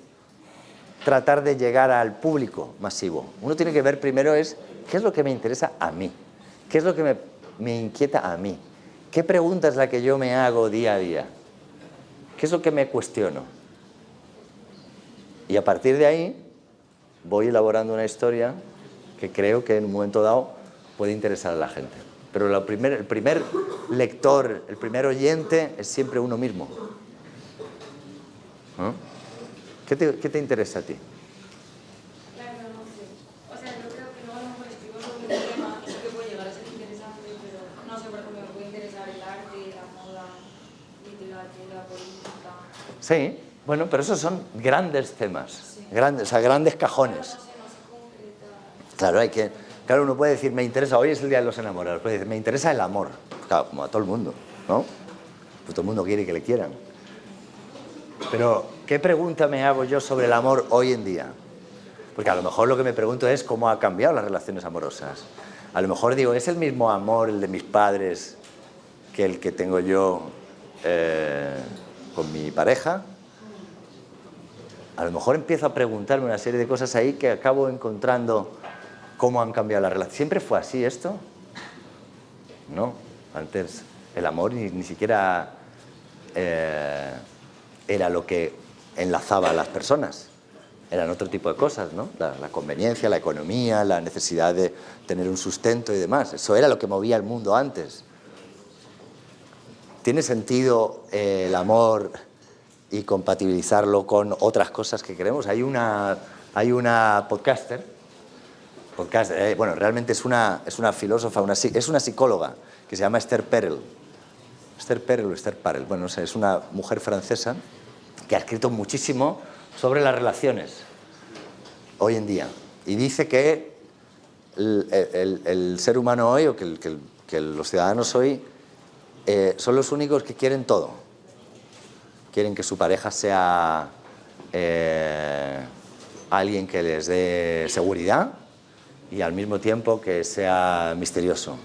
S2: tratar de llegar al público masivo. Uno tiene que ver primero qué es lo que me interesa a mí, qué es lo que me inquieta a mí, qué pregunta es la que yo me hago día a día, qué es lo que me cuestiono. Y a partir de ahí voy elaborando una historia que creo que en un momento dado puede interesar a la gente. Pero el primer lector, el primer oyente es siempre uno mismo. ¿No? ¿Qué te interesa a ti?
S11: Claro, no sé. O sea, yo creo que no a lo mejor escribo sobre un tema y sí que puede llegar a ser interesante, pero no sé, por ejemplo, me puede interesar el arte, la moda, literatura, política.
S2: Sí, bueno, pero esos son grandes temas, grandes cajones. Claro, claro, uno puede decir, me interesa, hoy es el Día de los Enamorados, puede decir, me interesa el amor. Claro, como a todo el mundo, ¿no? Pues todo el mundo quiere que le quieran. Pero, ¿qué pregunta me hago yo sobre el amor hoy en día? Porque a lo mejor lo que me pregunto es cómo ha cambiado las relaciones amorosas. A lo mejor digo, ¿es el mismo amor el de mis padres que el que tengo yo con mi pareja? A lo mejor empiezo a preguntarme una serie de cosas ahí que acabo encontrando cómo han cambiado las relaciones. ¿Siempre fue así esto? No, antes el amor ni siquiera era lo que enlazaba a las personas. Eran otro tipo de cosas, ¿no? La conveniencia, la economía, la necesidad de tener un sustento y demás. Eso era lo que movía el mundo antes. ¿Tiene sentido el amor y compatibilizarlo con otras cosas que queremos? Hay una podcaster, bueno, realmente es una filósofa, es una psicóloga que se llama Esther Perel. Esther Perel o Esther Parel, bueno, no sé, es una mujer francesa que ha escrito muchísimo sobre las relaciones hoy en día. Y dice que el ser humano hoy, o que los ciudadanos hoy, son los únicos que quieren todo. Quieren que su pareja sea alguien que les dé seguridad y al mismo tiempo que sea misterioso.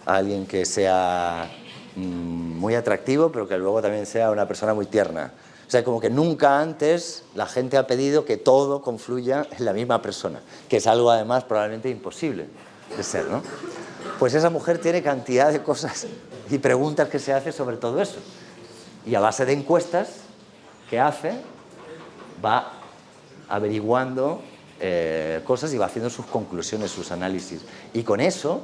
S2: Alguien que sea muy atractivo, pero que luego también sea una persona muy tierna. O sea, como que nunca antes la gente ha pedido que todo confluya en la misma persona, que es algo además probablemente imposible de ser, ¿no? Pues esa mujer tiene cantidad de cosas y preguntas que se hace sobre todo eso. Y a base de encuestas que hace, va averiguando cosas y va haciendo sus conclusiones, sus análisis. Y con eso,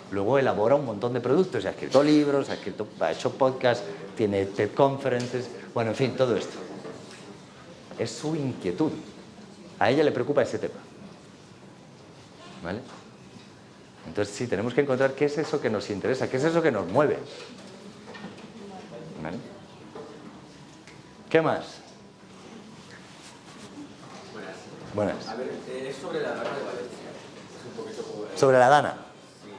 S2: luego elabora un montón de productos. Ha escrito libros, ha hecho podcasts, tiene TED Conferences, bueno, en fin, todo esto. Es su inquietud. A ella le preocupa ese tema. ¿Vale? Entonces, sí, tenemos que encontrar qué es eso que nos interesa, qué es eso que nos mueve. ¿Vale? ¿Qué más? Buenas.
S12: A ver, es sobre la Dana de Valencia. Es un poquito como...
S2: ¿Sobre la Dana?
S12: Sí.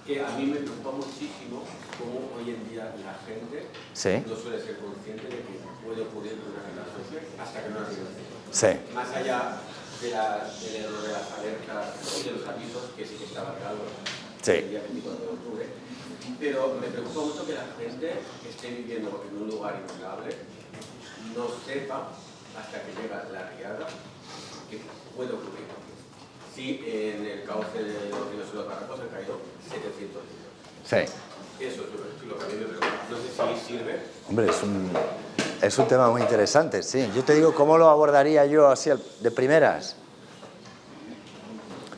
S12: Que a mí me preocupa muchísimo cómo hoy en día la gente no suele ser consciente de que puede ocurrir una catástrofe hasta que no ha sido así.
S2: Sí.
S12: Más allá del error de las alertas y de los avisos, que sí que estaba claro el día 24 de octubre. Pero me preocupa mucho que la gente esté viviendo en un lugar inundable, no sepa hasta que llega la riada que puede ocurrir. Sí, en el cauce de los ríos y los barrancos han caído 700 litros.
S2: Sí.
S12: Eso es lo que a mí me preocupa. No sé si sirve.
S2: Hombre, es un tema muy interesante, sí. Yo te digo, ¿cómo lo abordaría yo así de primeras?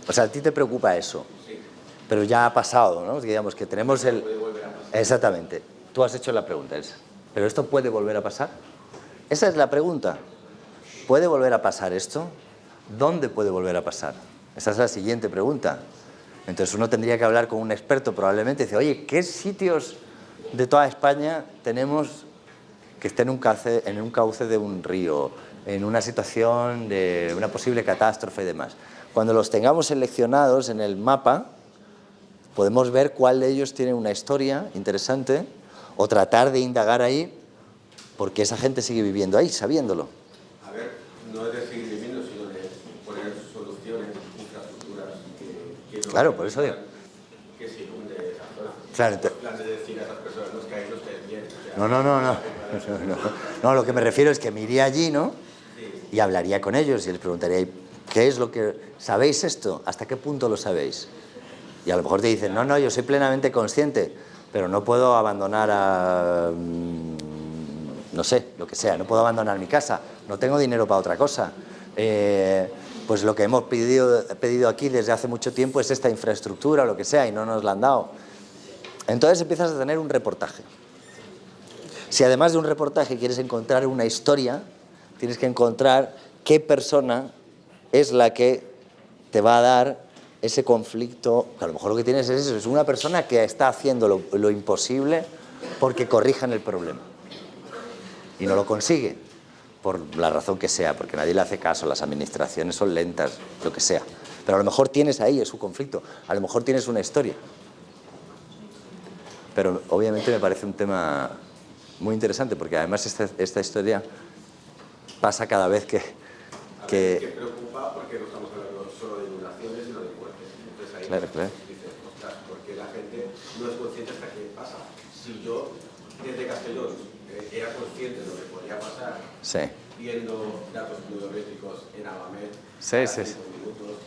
S2: O sea, a ti te preocupa eso.
S12: Sí.
S2: Pero ya ha pasado, ¿no? Digamos que tenemos el...
S12: Puede volver a pasar.
S2: Exactamente. Tú has hecho la pregunta esa. ¿Pero esto puede volver a pasar? Esa es la pregunta. ¿Puede volver a pasar esto? ¿Dónde puede volver a pasar? Esa es la siguiente pregunta. Entonces uno tendría que hablar con un experto probablemente y decir, oye, ¿qué sitios de toda España tenemos que estén en un cauce de un río, en una situación de una posible catástrofe y demás? Cuando los tengamos seleccionados en el mapa, podemos ver cuál de ellos tiene una historia interesante o tratar de indagar ahí porque esa gente sigue viviendo ahí, sabiéndolo.
S12: A ver, no es de seguir viviendo, sino de poner soluciones, infraestructuras que no...
S2: Claro, por eso digo.
S12: Que se inunde esa zona.
S2: Claro,
S12: En plan de decir a esas personas, no es que ahí no estén bien. O sea,
S2: No, lo que me refiero es que me iría allí, ¿no?
S12: Sí.
S2: y hablaría con ellos y les preguntaría, ¿qué es lo que... ¿Sabéis esto? ¿Hasta qué punto lo sabéis? Y a lo mejor te dicen, no, yo soy plenamente consciente, pero no puedo abandonar a... no sé, lo que sea, no puedo abandonar mi casa, no tengo dinero para otra cosa. Pues lo que hemos pedido aquí desde hace mucho tiempo es esta infraestructura o lo que sea y no nos la han dado. Entonces empiezas a tener un reportaje. Si además de un reportaje quieres encontrar una historia, tienes que encontrar qué persona es la que te va a dar ese conflicto, que a lo mejor lo que tienes es eso, es una persona que está haciendo lo imposible porque corrijan el problema. Y no lo consigue, por la razón que sea, porque nadie le hace caso, las administraciones son lentas, lo que sea. Pero a lo mejor tienes ahí su conflicto, a lo mejor tienes una historia. Pero obviamente me parece un tema muy interesante, porque además esta historia pasa cada vez que...
S12: Que preocupa porque no estamos hablando solo de inundaciones, sino de muertes. Entonces ahí dices, ostras, porque la gente no es consciente hasta qué pasa. Si yo, desde Castellón, era consciente de lo que podía pasar, viendo datos pluviométricos en Abamet, cada 5 minutos,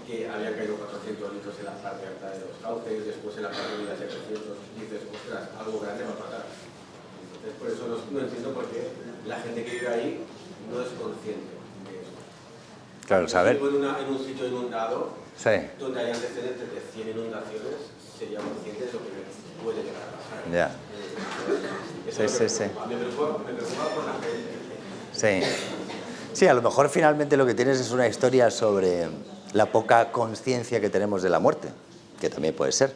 S12: que habían caído 400 litros en la parte alta de los cauces, después en la parte media 700, dices, ostras, algo grande va a pasar. Entonces, por eso no entiendo por qué la gente que vive ahí no es consciente de eso.
S2: Claro, saber.
S12: Si vivo en un sitio inundado, donde hay antecedentes de 100 inundaciones, sería consciente de lo que puede llegar a pasar.
S2: Ya.
S12: Me preocupa por la gente.
S2: Sí, a lo mejor finalmente lo que tienes es una historia sobre la poca conciencia que tenemos de la muerte, que también puede ser.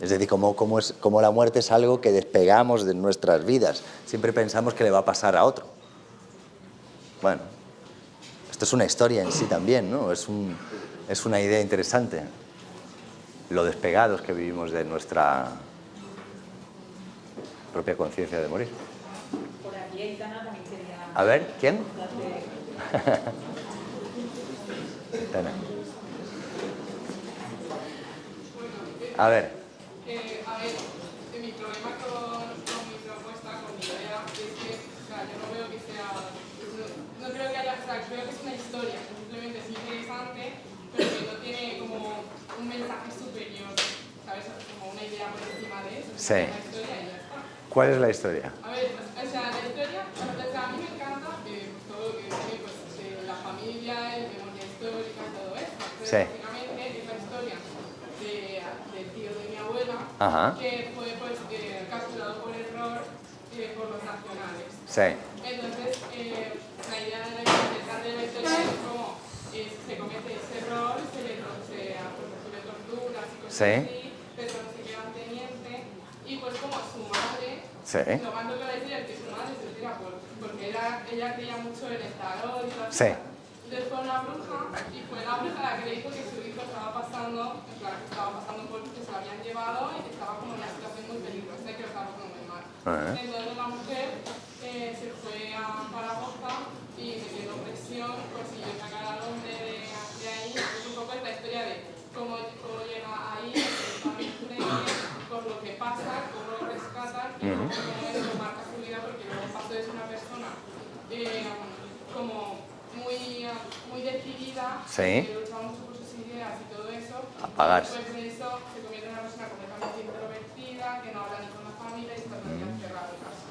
S2: Es decir, como la muerte es algo que despegamos de nuestras vidas. Siempre pensamos que le va a pasar a otro. Bueno, esto es una historia en sí también, ¿no? Es una idea interesante. Lo despegados que vivimos de nuestra propia conciencia de morir.
S1: Por aquí Aitana también quería...
S2: A ver, ¿quién? Aitana. A ver.
S7: A ver, mi problema con mi propuesta, con mi idea, es que, o sea, yo no veo que sea... No creo que haya... O sea, creo que es una historia, que simplemente es interesante, pero que no tiene como un mensaje superior, ¿sabes? Como una idea por encima de eso.
S2: Sí.
S7: Una historia y ya está.
S2: ¿Cuál es la historia?
S7: A ver, o sea, la historia, a mí me encanta todo lo que tiene pues, la familia, el memoria histórica y todo eso. Entonces, básicamente es la historia del tío de mi abuela, que fue pues, capturado por error por los nacionales. Entonces, la idea interesante de la historia es cómo se comete ese error, se le torturas y cosas así, pero no se quedan teniente, y pues como su madre, lo más loco de la historia es que su madre se tira porque ella creía mucho en el tarot y todo eso. Entonces fue una bruja y fue la bruja la que le dijo que su hijo estaba pasando, en plan, que estaba pasando por que se lo habían llevado y que estaba como en una situación muy peligrosa y que lo estaba pasando muy mal. Entonces la mujer se fue a Zaragoza y metiendo presión, consiguió sacar al hombre de ahí. Entonces un poco es la historia de cómo llega ahí, por lo que pasa, cómo lo rescatan y cómo eso marca su vida, porque luego pasó de ser una persona como muy decidida, que luchaba mucho por sus ideas y todo eso,
S2: apagarse.
S7: Después de eso se convierte en una persona completamente introvertida, que no habla ni con la familia y está todo el día encerrado en casa.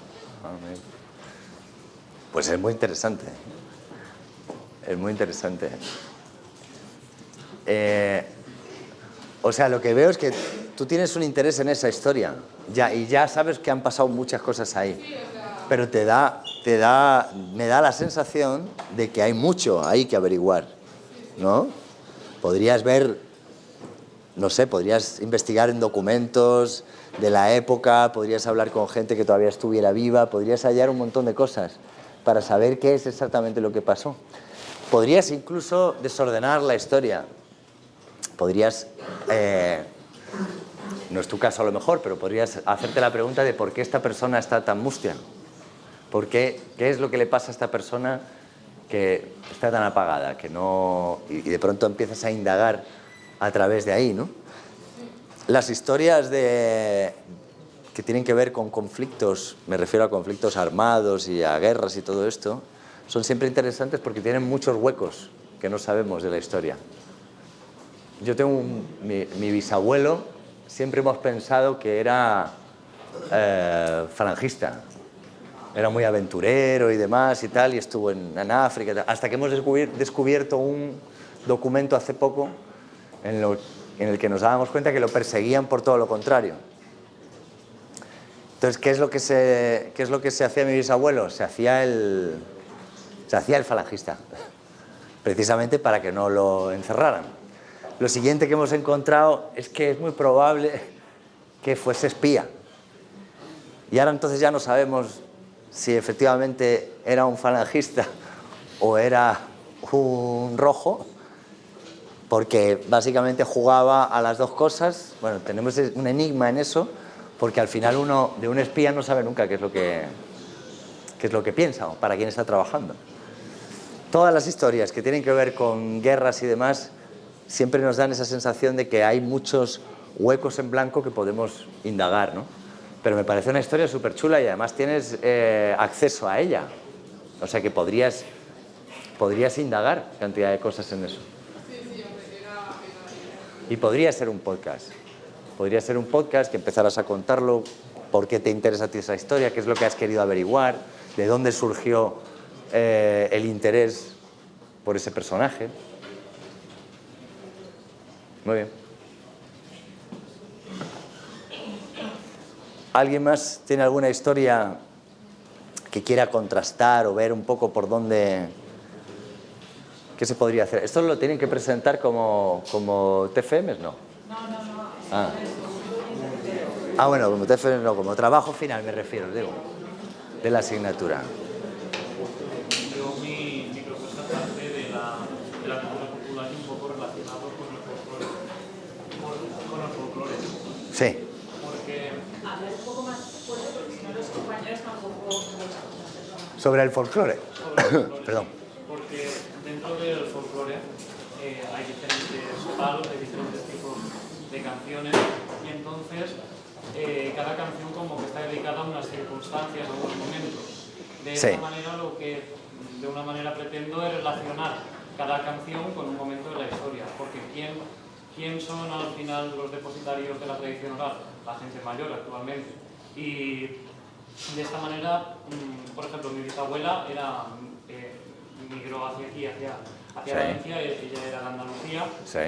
S2: Pues es muy interesante. Es muy interesante. O sea, lo que veo es que tú tienes un interés en esa historia y ya sabes que han pasado muchas cosas ahí. Pero me da la sensación de que hay mucho ahí que averiguar, ¿no? Podrías ver, no sé, podrías investigar en documentos de la época, podrías hablar con gente que todavía estuviera viva, podrías hallar un montón de cosas para saber qué es exactamente lo que pasó. Podrías incluso desordenar la historia. Podrías, no es tu caso a lo mejor, pero podrías hacerte la pregunta de por qué esta persona está tan mustia. ¿Qué es lo que le pasa a esta persona que está tan apagada? Que no, y de pronto empiezas a indagar a través de ahí, ¿no? Las historias que tienen que ver con conflictos, me refiero a conflictos armados y a guerras y todo esto, son siempre interesantes porque tienen muchos huecos que no sabemos de la historia. Yo tengo mi bisabuelo, siempre hemos pensado que era falangista. Era muy aventurero y demás y tal, y estuvo en África, hasta que hemos descubierto un documento hace poco en el que nos dábamos cuenta que lo perseguían por todo lo contrario. Entonces, ¿qué es lo que se hacía mi bisabuelo? Se hacía el falangista, precisamente para que no lo encerraran. Lo siguiente que hemos encontrado es que es muy probable que fuese espía. Y ahora entonces ya no sabemos si efectivamente era un falangista o era un rojo, porque básicamente jugaba a las dos cosas. Bueno, tenemos un enigma en eso, porque al final uno de un espía no sabe nunca qué es lo que piensa o para quién está trabajando. Todas las historias que tienen que ver con guerras y demás siempre nos dan esa sensación de que hay muchos huecos en blanco que podemos indagar, ¿no? Pero me parece una historia súper chula y además tienes acceso a ella. O sea que podrías indagar cantidad de cosas en eso. Y podría ser un podcast. Podría ser un podcast que empezaras a contarlo, por qué te interesa a ti esa historia, qué es lo que has querido averiguar, de dónde surgió el interés por ese personaje. Muy bien. ¿Alguien más tiene alguna historia que quiera contrastar o ver un poco por dónde... ¿Qué se podría hacer? ¿Esto lo tienen que presentar como TFMs? No. Ah, bueno, como TFMs no, como trabajo final me refiero, digo, de la asignatura.
S10: Yo mi propuesta parte de la cultura popular y un poco relacionado con el folclore.
S2: Sí.
S11: Hablar un poco más fuerte porque si no los compañeros tampoco...
S2: Sobre el folclore. Perdón.
S10: Porque dentro del folclore hay diferentes palos, hay diferentes tipos de canciones y entonces cada canción como que está dedicada a unas circunstancias, a unos momentos. De esta manera lo que de una manera pretendo es relacionar cada canción con un momento de la historia, porque ¿quién son al final los depositarios de la tradición oral? La gente mayor actualmente. Y de esta manera, por ejemplo, mi bisabuela migró hacia aquí, hacia Valencia, ella era de Andalucía,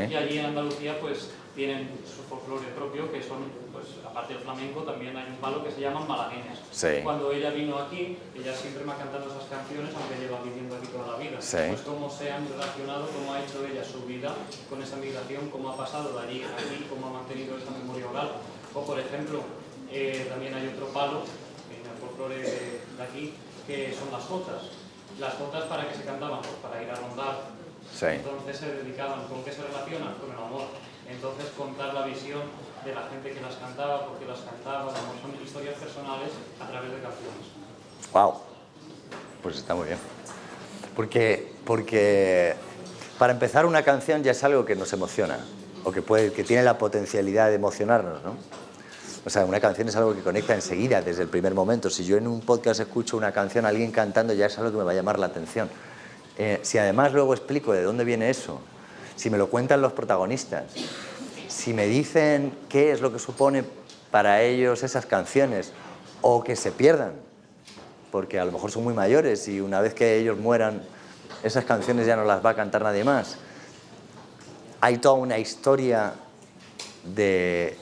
S10: y allí en Andalucía pues tienen su folclore propio, que son, pues aparte del flamenco, también hay un palo que se llaman malagueñas. Cuando ella vino aquí, ella siempre me ha cantado esas canciones, aunque lleva viviendo aquí toda la vida. Pues cómo se han relacionado, cómo ha hecho ella su vida con esa migración, cómo ha pasado de allí a aquí, cómo ha mantenido esa memoria oral. O por ejemplo, también hay otro palo en el folclore de aquí, que son las jotas. Las jotas, ¿para qué se cantaban? Pues para ir a rondar. Entonces se dedicaban, ¿con qué se relacionan? Con el amor. Entonces contar la visión de la gente que las cantaba, por qué las cantaba, son historias personales a través de canciones.
S2: Wow, pues está muy bien. Porque para empezar una canción ya es algo que nos emociona, o que tiene la potencialidad de emocionarnos, ¿no? O sea, una canción es algo que conecta enseguida, desde el primer momento. Si yo en un podcast escucho una canción, alguien cantando, ya es algo que me va a llamar la atención. Si además luego explico de dónde viene eso, si me lo cuentan los protagonistas, si me dicen qué es lo que supone para ellos esas canciones, o que se pierdan, porque a lo mejor son muy mayores y una vez que ellos mueran, esas canciones ya no las va a cantar nadie más. Hay toda una historia de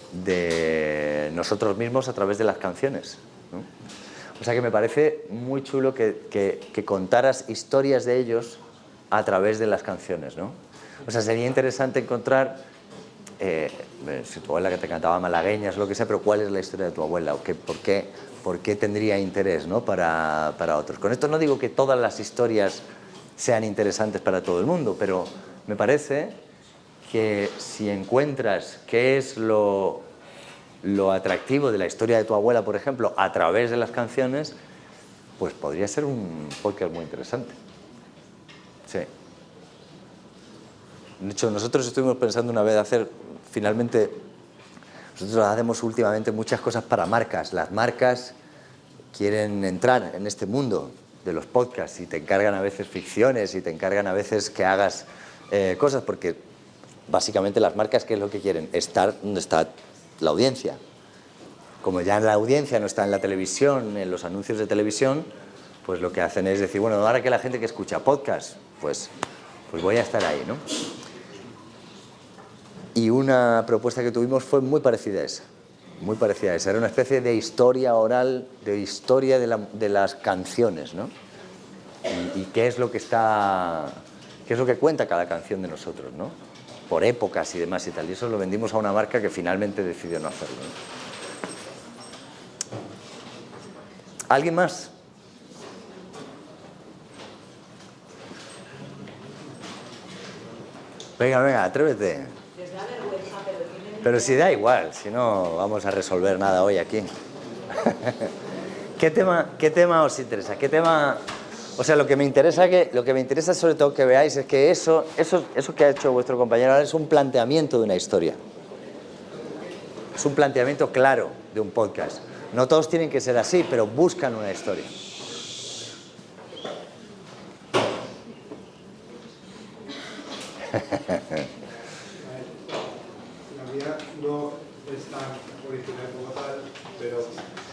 S2: nosotros mismos a través de las canciones, ¿no? O sea que me parece muy chulo que contaras historias de ellos a través de las canciones, ¿no? O sea, sería interesante encontrar, si tu abuela que te cantaba malagueñas, lo que sea, pero cuál es la historia de tu abuela, o por qué tendría interés, ¿no? para otros. Con esto no digo que todas las historias sean interesantes para todo el mundo, pero me parece que si encuentras qué es lo atractivo de la historia de tu abuela, por ejemplo, a través de las canciones, pues podría ser un podcast muy interesante. Sí. De hecho, nosotros estuvimos pensando una vez finalmente, nosotros hacemos últimamente muchas cosas para marcas. Las marcas quieren entrar en este mundo de los podcasts y te encargan a veces ficciones y te encargan a veces que hagas cosas, porque básicamente las marcas, ¿qué es lo que quieren? Estar donde está la audiencia. Como ya la audiencia no está en la televisión, en los anuncios de televisión, pues lo que hacen es decir, bueno, ahora que la gente que escucha podcast, pues voy a estar ahí, ¿no? Y una propuesta que tuvimos fue muy parecida a esa. Muy parecida a esa. Era una especie de historia oral, de historia de las canciones, ¿no? Y qué es lo que cuenta cada canción de nosotros, ¿no? Por épocas y demás y tal. Y eso lo vendimos a una marca que finalmente decidió no hacerlo, ¿no? ¿Alguien más? Venga, atrévete. Pero si da igual, si no vamos a resolver nada hoy aquí. ¿Qué tema os interesa? ¿Qué tema? O sea, lo que me interesa sobre todo que veáis es que eso que ha hecho vuestro compañero ahora es un planteamiento de una historia. Es un planteamiento claro de un podcast. No todos tienen que ser así, pero buscan una historia.
S13: La mía no es tan original como tal, pero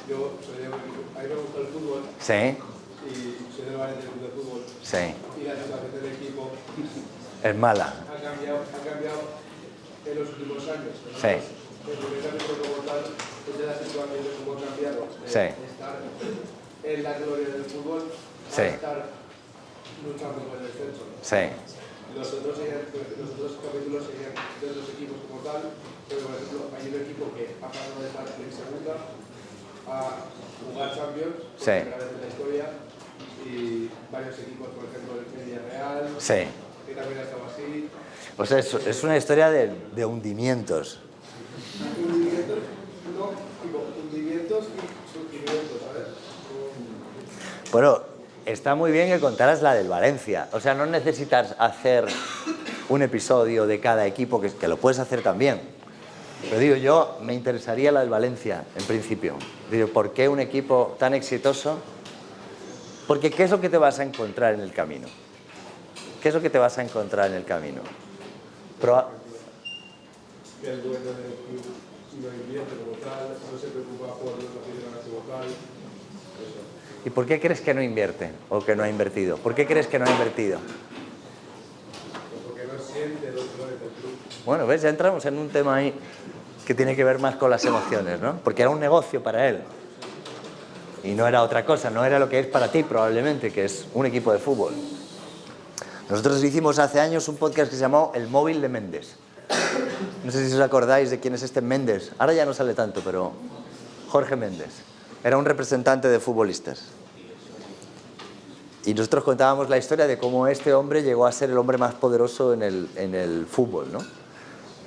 S13: yo soy de un equipo. A mí me gusta el fútbol.
S2: Sí.
S13: Y soy del Valencia de fútbol.
S2: Sí.
S13: Y la situación del equipo
S2: Es mala.
S13: ha cambiado en los últimos años.
S2: Sí.
S13: El primer capítulo como tal es de la situación de cómo ha cambiado.
S2: Sí.
S13: Estar en la gloria del fútbol a
S2: Sí.
S13: estar luchando por el descenso.
S2: Sí.
S13: Los otros capítulos serían de los equipos como tal, pero por ejemplo hay un equipo que ha pasado de estar en segunda a jugar Champions por
S2: Sí.
S13: primera vez en la historia, y varios equipos, por ejemplo el Villarreal,
S2: Sí.
S13: que también ha estado así.
S2: O sea, es una historia de hundimientos.
S13: Hundimientos, no, tipo hundimientos y surgimientos, ¿sabes?
S2: Bueno, está muy bien que contaras la del Valencia. O sea, no necesitas hacer un episodio de cada equipo, que lo puedes hacer también. Pero digo, yo me interesaría la del Valencia, en principio. Digo, ¿por qué un equipo tan exitoso? Porque ¿qué es lo que te vas a encontrar en el camino? ¿Qué es lo que te vas a encontrar en el camino?
S13: Que el dueño del club no invierte como tal, no se preocupa por los aficionados como tal. Eso.
S2: ¿Y por qué crees que no invierte o que no ha invertido? ¿Por qué crees que no ha invertido?
S13: Pues porque no siente los colores del club.
S2: Bueno, ¿ves? Ya entramos en un tema ahí que tiene que ver más con las emociones, ¿no? Porque era un negocio para él. Y no era otra cosa, no era lo que es para ti probablemente, que es un equipo de fútbol. Nosotros hicimos hace años un podcast que se llamó El Móvil de Méndez. No sé si os acordáis de quién es este Méndez. Ahora ya no sale tanto, pero Jorge Méndez. Era un representante de futbolistas. Y nosotros contábamos la historia de cómo este hombre llegó a ser el hombre más poderoso en el fútbol, ¿no?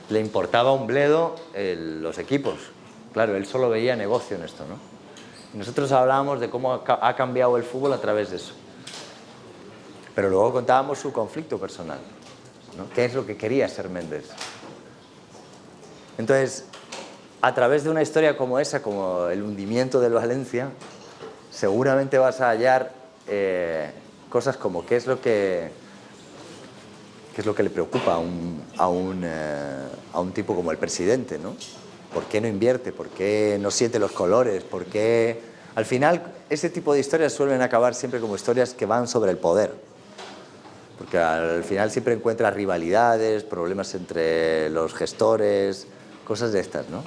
S2: Le importaba un bledo los equipos. Claro, él solo veía negocio en esto, ¿no? Y nosotros hablábamos de cómo ha cambiado el fútbol a través de eso. Pero luego contábamos su conflicto personal, ¿no? ¿Qué es lo que quería ser Méndez? Entonces, a través de una historia como esa, como el hundimiento del Valencia, seguramente vas a hallar cosas como qué es lo que le preocupa a un tipo como el presidente, ¿no? ¿Por qué no invierte? ¿Por qué no siente los colores? ¿Por qué? Al final, ese tipo de historias suelen acabar siempre como historias que van sobre el poder. Porque al final siempre encuentras rivalidades, problemas entre los gestores, cosas de estas, ¿no?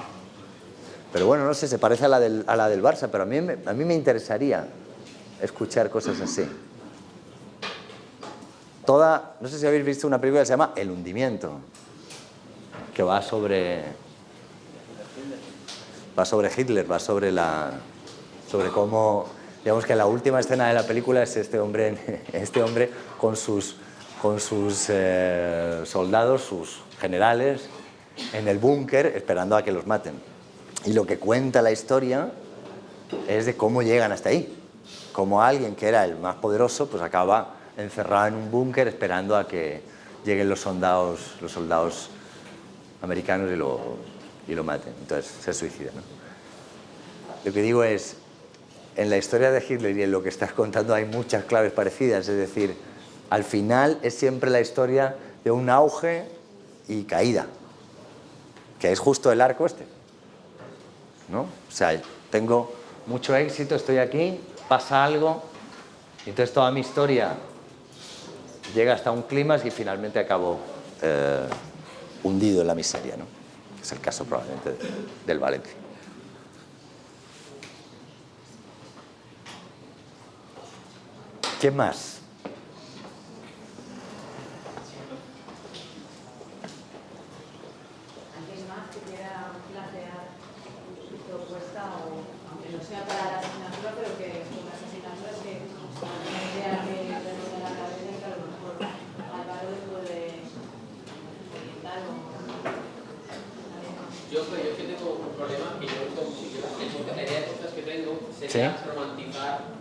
S2: Pero bueno, no sé, se parece a la del Barça, pero a mí me interesaría escuchar cosas así. No sé si habéis visto una película que se llama El hundimiento, que va sobre Hitler, va sobre cómo, digamos que la última escena de la película es este hombre con sus soldados, sus generales, en el búnker esperando a que los maten. Y lo que cuenta la historia es de cómo llegan hasta ahí. Como alguien que era el más poderoso, pues acaba encerrado en un búnker esperando a que lleguen los soldados americanos y lo maten. Entonces se suicida, ¿no? Lo que digo es, en la historia de Hitler y en lo que estás contando hay muchas claves parecidas. Es decir, al final es siempre la historia de un auge y caída, que es justo el arco este, ¿no? O sea, tengo mucho éxito, estoy aquí, pasa algo, y entonces toda mi historia llega hasta un clímax y finalmente acabo hundido en la miseria, ¿no? Es el caso probablemente del Valencia. ¿Qué más?
S1: ¿Alguien más que quiera plantear su propuesta, o aunque no sea para la asignatura, pero que con las asignaturas que una idea que tenemos en la cabeza, que a lo mejor Álvaro le puede orientar o...
S8: Yo creo que tengo un problema que la idea de cosas que tengo sería romantizar,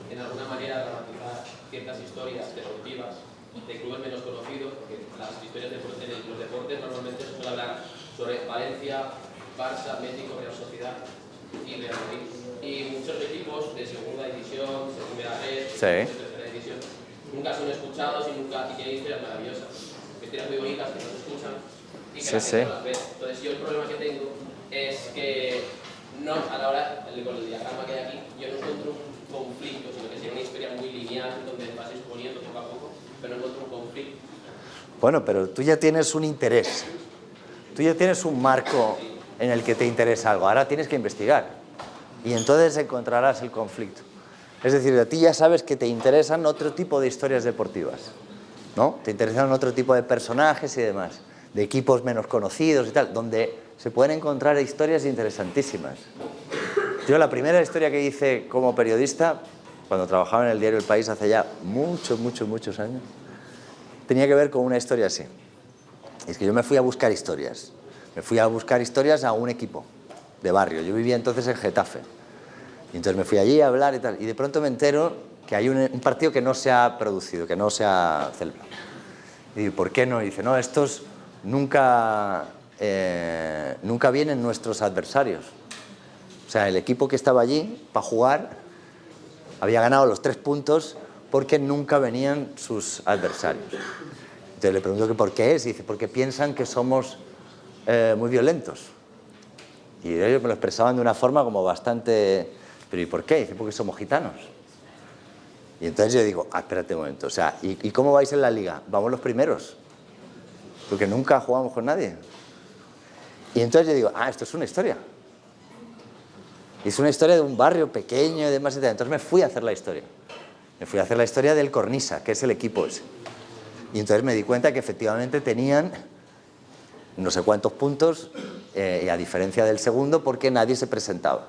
S8: en alguna manera romantizar ciertas historias deportivas de clubes menos conocidos, porque las historias de los deportes normalmente se suele hablar sobre Valencia, Barça, Atlético, Real Sociedad y Real Madrid. Y muchos equipos de segunda división, segunda red, tercera división, nunca son escuchados y tienen historias maravillosas, historias muy bonitas que no se escuchan y que la gente no las ve. Entonces yo el problema que tengo es que no, a la hora, con el diagrama que hay aquí, yo no encuentro un conflicto, sino que sea una historia muy lineal donde vas exponiendo poco a poco, pero no encuentro un conflicto.
S2: Bueno, pero tú ya tienes un interés, tú ya tienes un marco en el que te interesa algo, ahora tienes que investigar y entonces encontrarás el conflicto. Es decir, a ti ya sabes que te interesan otro tipo de historias deportivas, ¿no? Te interesan otro tipo de personajes y demás, de equipos menos conocidos y tal, donde se pueden encontrar historias interesantísimas. Yo la primera historia que hice como periodista, cuando trabajaba en el diario El País hace ya muchos años, tenía que ver con una historia así. Es que yo me fui a buscar historias. Me fui a buscar historias a un equipo de barrio. Yo vivía entonces en Getafe. Y entonces me fui allí a hablar y tal. Y de pronto me entero que hay un partido que no se ha producido, que no se ha celebrado. Y digo, ¿por qué no? Y dice, no, estos nunca vienen nuestros adversarios. O sea, el equipo que estaba allí para jugar había ganado los 3 puntos porque nunca venían sus adversarios. Entonces le pregunto que por qué es, y dice, porque piensan que somos muy violentos. Y ellos me lo expresaban de una forma como bastante... ¿Pero y por qué? Dice, porque somos gitanos. Y entonces yo digo, espérate un momento, o sea, ¿y cómo vais en la liga? Vamos los primeros, porque nunca jugamos con nadie. Y entonces yo digo, esto es una historia. Y es una historia de un barrio pequeño y demás. Entonces me fui a hacer la historia. Me fui a hacer la historia del Cornisa, que es el equipo ese. Y entonces me di cuenta que efectivamente tenían no sé cuántos puntos, y a diferencia del segundo, porque nadie se presentaba.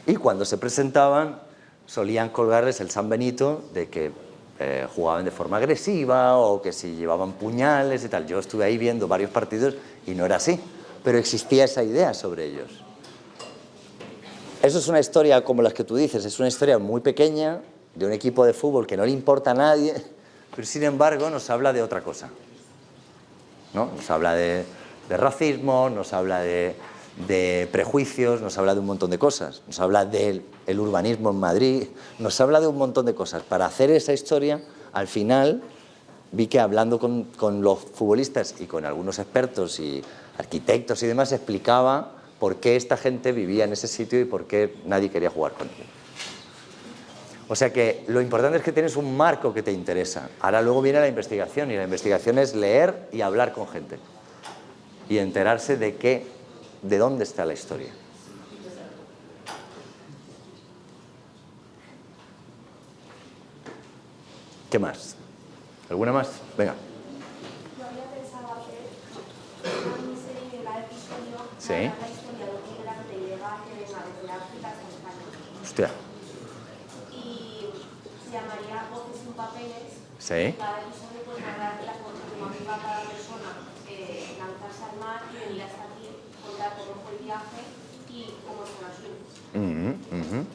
S2: Y cuando se presentaban, solían colgarles el San Benito de que jugaban de forma agresiva o que si llevaban puñales y tal. Yo estuve ahí viendo varios partidos y no era así, pero existía esa idea sobre ellos. Eso es una historia como las que tú dices, es una historia muy pequeña de un equipo de fútbol que no le importa a nadie, pero sin embargo nos habla de otra cosa, ¿no? Nos habla de racismo, nos habla de prejuicios, nos habla de un montón de cosas, nos habla del urbanismo en Madrid, nos habla de un montón de cosas. Para hacer esa historia, al final vi que hablando con los futbolistas y con algunos expertos y arquitectos y demás, explicaba por qué esta gente vivía en ese sitio y por qué nadie quería jugar con ellos. O sea que lo importante es que tienes un marco que te interesa. Ahora luego viene la investigación, y la investigación es leer y hablar con gente y enterarse de dónde está la historia. ¿Qué más? ¿Alguna más? Venga.
S9: Yo había pensado hacer una miniserie de cada episodio,
S2: Sí.
S9: la historia de un migrante ilegal que venga desde África hasta España.
S2: Hostia.
S9: Y se llamaría Voces sin Papeles.
S2: Sí.
S9: Y cada episodio pues narrar la cómo iba cada persona lanzarse al mar y venir hasta aquí, contar cómo fue el viaje y cómo son las luces.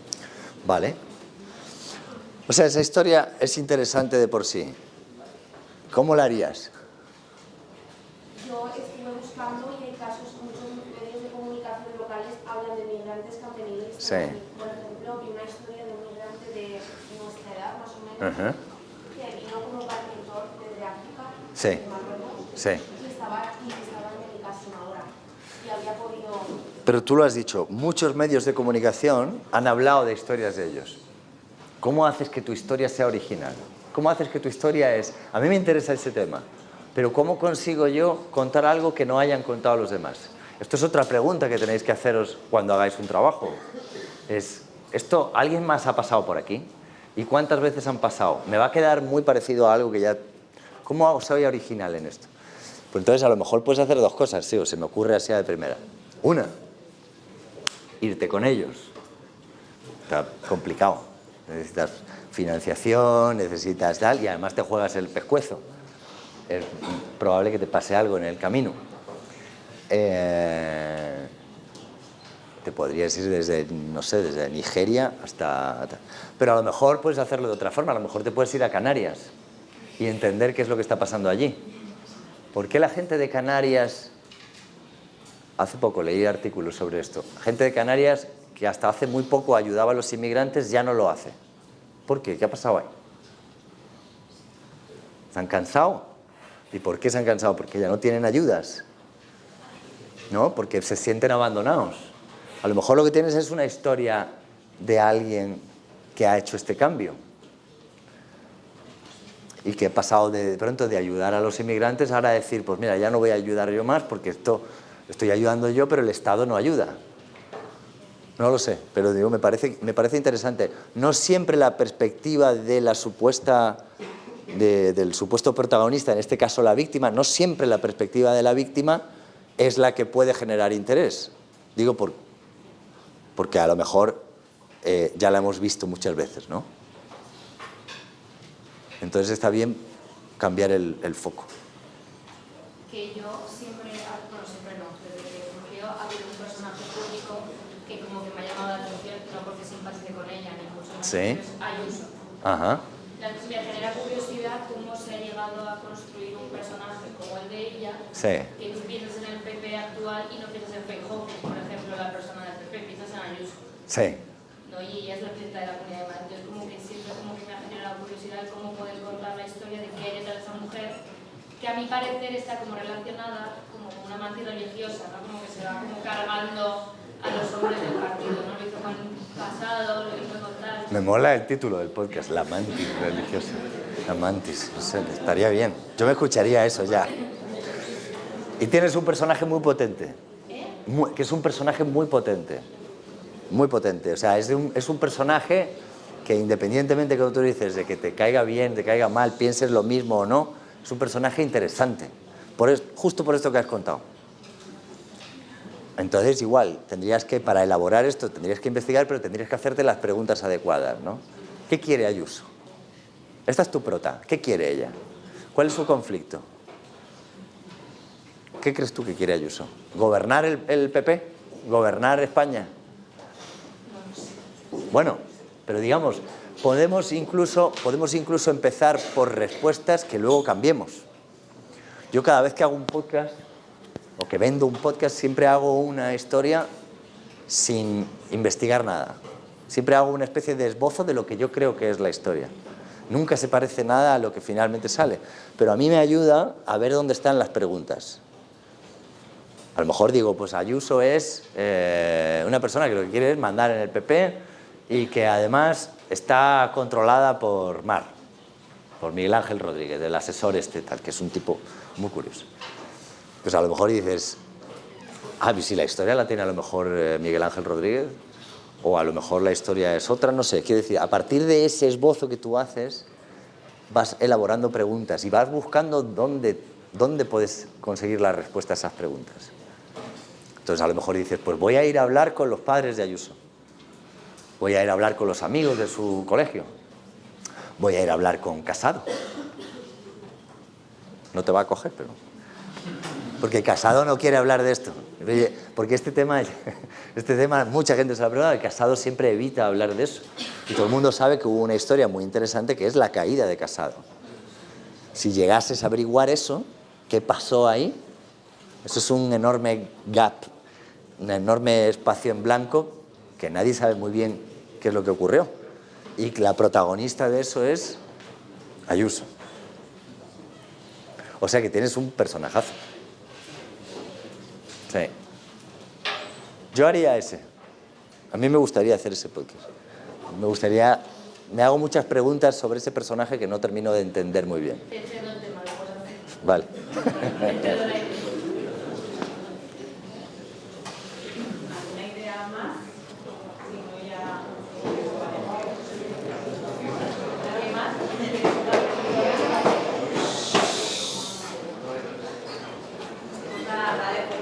S2: Vale. O sea, esa historia es interesante de por sí. ¿Cómo la harías?
S9: Yo estuve buscando y hay casos, muchos medios de comunicación locales hablan de migrantes que han venido y están aquí. Por ejemplo, vi una historia de un que vino como mentor desde África,
S2: Sí.
S9: de Marruecos,
S2: Sí.
S9: y estaba en casi una hora. Y había podido...
S2: Pero tú lo has dicho, muchos medios de comunicación han hablado de historias de ellos. ¿Cómo haces que tu historia sea original? ¿Cómo haces que tu historia es...? A mí me interesa ese tema, pero ¿cómo consigo yo contar algo que no hayan contado los demás? Esto es otra pregunta que tenéis que haceros cuando hagáis un trabajo. ¿Esto alguien más ha pasado por aquí? ¿Y cuántas veces han pasado? Me va a quedar muy parecido a algo que ya... ¿Cómo soy original en esto? Pues entonces a lo mejor puedes hacer dos cosas, sí, o se me ocurre así de primera. Una, irte con ellos. Está complicado. Necesitas financiación, necesitas tal, y además te juegas el pescuezo. Es probable que te pase algo en el camino. Te podrías ir desde, no sé, desde Nigeria hasta... Pero a lo mejor puedes hacerlo de otra forma, a lo mejor te puedes ir a Canarias y entender qué es lo que está pasando allí. ¿Por qué la gente de Canarias... Hace poco leí artículos sobre esto. Gente de Canarias que hasta hace muy poco ayudaba a los inmigrantes ya no lo hace. ¿Por qué? ¿Qué ha pasado ahí? ¿Se han cansado? ¿Y por qué se han cansado? Porque ya no tienen ayudas. ¿No? Porque se sienten abandonados. A lo mejor lo que tienes es una historia de alguien que ha hecho este cambio y que ha pasado de pronto de ayudar a los inmigrantes ahora a decir, pues mira, ya no voy a ayudar yo más porque esto estoy ayudando yo, pero el Estado no ayuda. No lo sé, pero digo, me parece interesante. No siempre la perspectiva de la del supuesto protagonista, en este caso la víctima, no siempre la perspectiva de la víctima es la que puede generar interés. Digo porque a lo mejor ya la hemos visto muchas veces, ¿no? Entonces está bien cambiar el foco.
S5: Que yo siempre, bueno, siempre no, desde que surgió ha habido un personaje público que como que me ha llamado la atención, no porque simpatice con ella, ni mucho menos,
S2: Sí.
S5: es Ayuso.
S2: Ajá.
S5: Entonces me genera curiosidad cómo se ha llegado a construir un personaje como el de ella,
S2: Sí.
S5: que tú piensas en el PP actual y no piensas en Feijóo, que es, por ejemplo, la persona del PP, piensas en Ayuso.
S2: Sí.
S5: ¿No? Y ella es la presidenta de la Comunidad de Madrid. Entonces como que siempre como que me ha generado curiosidad de cómo poder contar la historia de qué hay detrás de esa mujer, que a mi parecer está como relacionada como con una mantis religiosa, ¿no? Como que se va como cargando a los hombres del partido, ¿no? Lo hizo con Casado, lo hizo con tal.
S2: Me mola el título del podcast, La Mantis religiosa. La Mantis, no sé, estaría bien. Yo me escucharía eso ya. Y tienes un personaje muy potente. Que es un personaje muy potente. Muy potente. O sea, es un personaje que independientemente que tú dices de que te caiga bien, te caiga mal, pienses lo mismo o no, es un personaje interesante. Justo por esto que has contado. Entonces, igual, tendrías que, para elaborar esto, tendrías que investigar, pero tendrías que hacerte las preguntas adecuadas, ¿no? ¿Qué quiere Ayuso? Esta es tu prota. ¿Qué quiere ella? ¿Cuál es su conflicto? ¿Qué crees tú que quiere Ayuso? ¿Gobernar el PP? ¿Gobernar España? Bueno, pero digamos, podemos incluso empezar por respuestas que luego cambiemos. Yo cada vez que hago un podcast o que vendo un podcast siempre hago una historia sin investigar nada. Siempre hago una especie de esbozo de lo que yo creo que es la historia. Nunca se parece nada a lo que finalmente sale, pero a mí me ayuda a ver dónde están las preguntas. A lo mejor digo, pues Ayuso es una persona que lo que quiere es mandar en el PP y que además está controlada por Mar, por Miguel Ángel Rodríguez, el asesor tal, que es un tipo muy curioso. Pues a lo mejor dices, pues si la historia la tiene a lo mejor Miguel Ángel Rodríguez, o a lo mejor la historia es otra, no sé. Quiero decir, a partir de ese esbozo que tú haces, vas elaborando preguntas y vas buscando dónde puedes conseguir la respuesta a esas preguntas. Entonces a lo mejor dices, pues voy a ir a hablar con los padres de Ayuso. Voy a ir a hablar con los amigos de su colegio. Voy a ir a hablar con Casado. No te va a coger, pero... Porque Casado no quiere hablar de esto. Porque este tema mucha gente se lo ha preguntado, Casado siempre evita hablar de eso. Y todo el mundo sabe que hubo una historia muy interesante que es la caída de Casado. Si llegases a averiguar eso, ¿qué pasó ahí? Eso es un enorme gap, un enorme espacio en blanco que nadie sabe muy bien qué es lo que ocurrió. Y la protagonista de eso es Ayuso. O sea que tienes un personajazo. Sí. Yo haría ese. A mí me gustaría hacer ese podcast. Me hago muchas preguntas sobre ese personaje que no termino de entender muy bien.
S5: Te cedo el tema, lo puedo hacer.
S2: Vale.
S5: Te cedo la idea.
S1: ¿Alguna idea más? Si no, ya... ¿Alguien más? Pues nada, agradezco.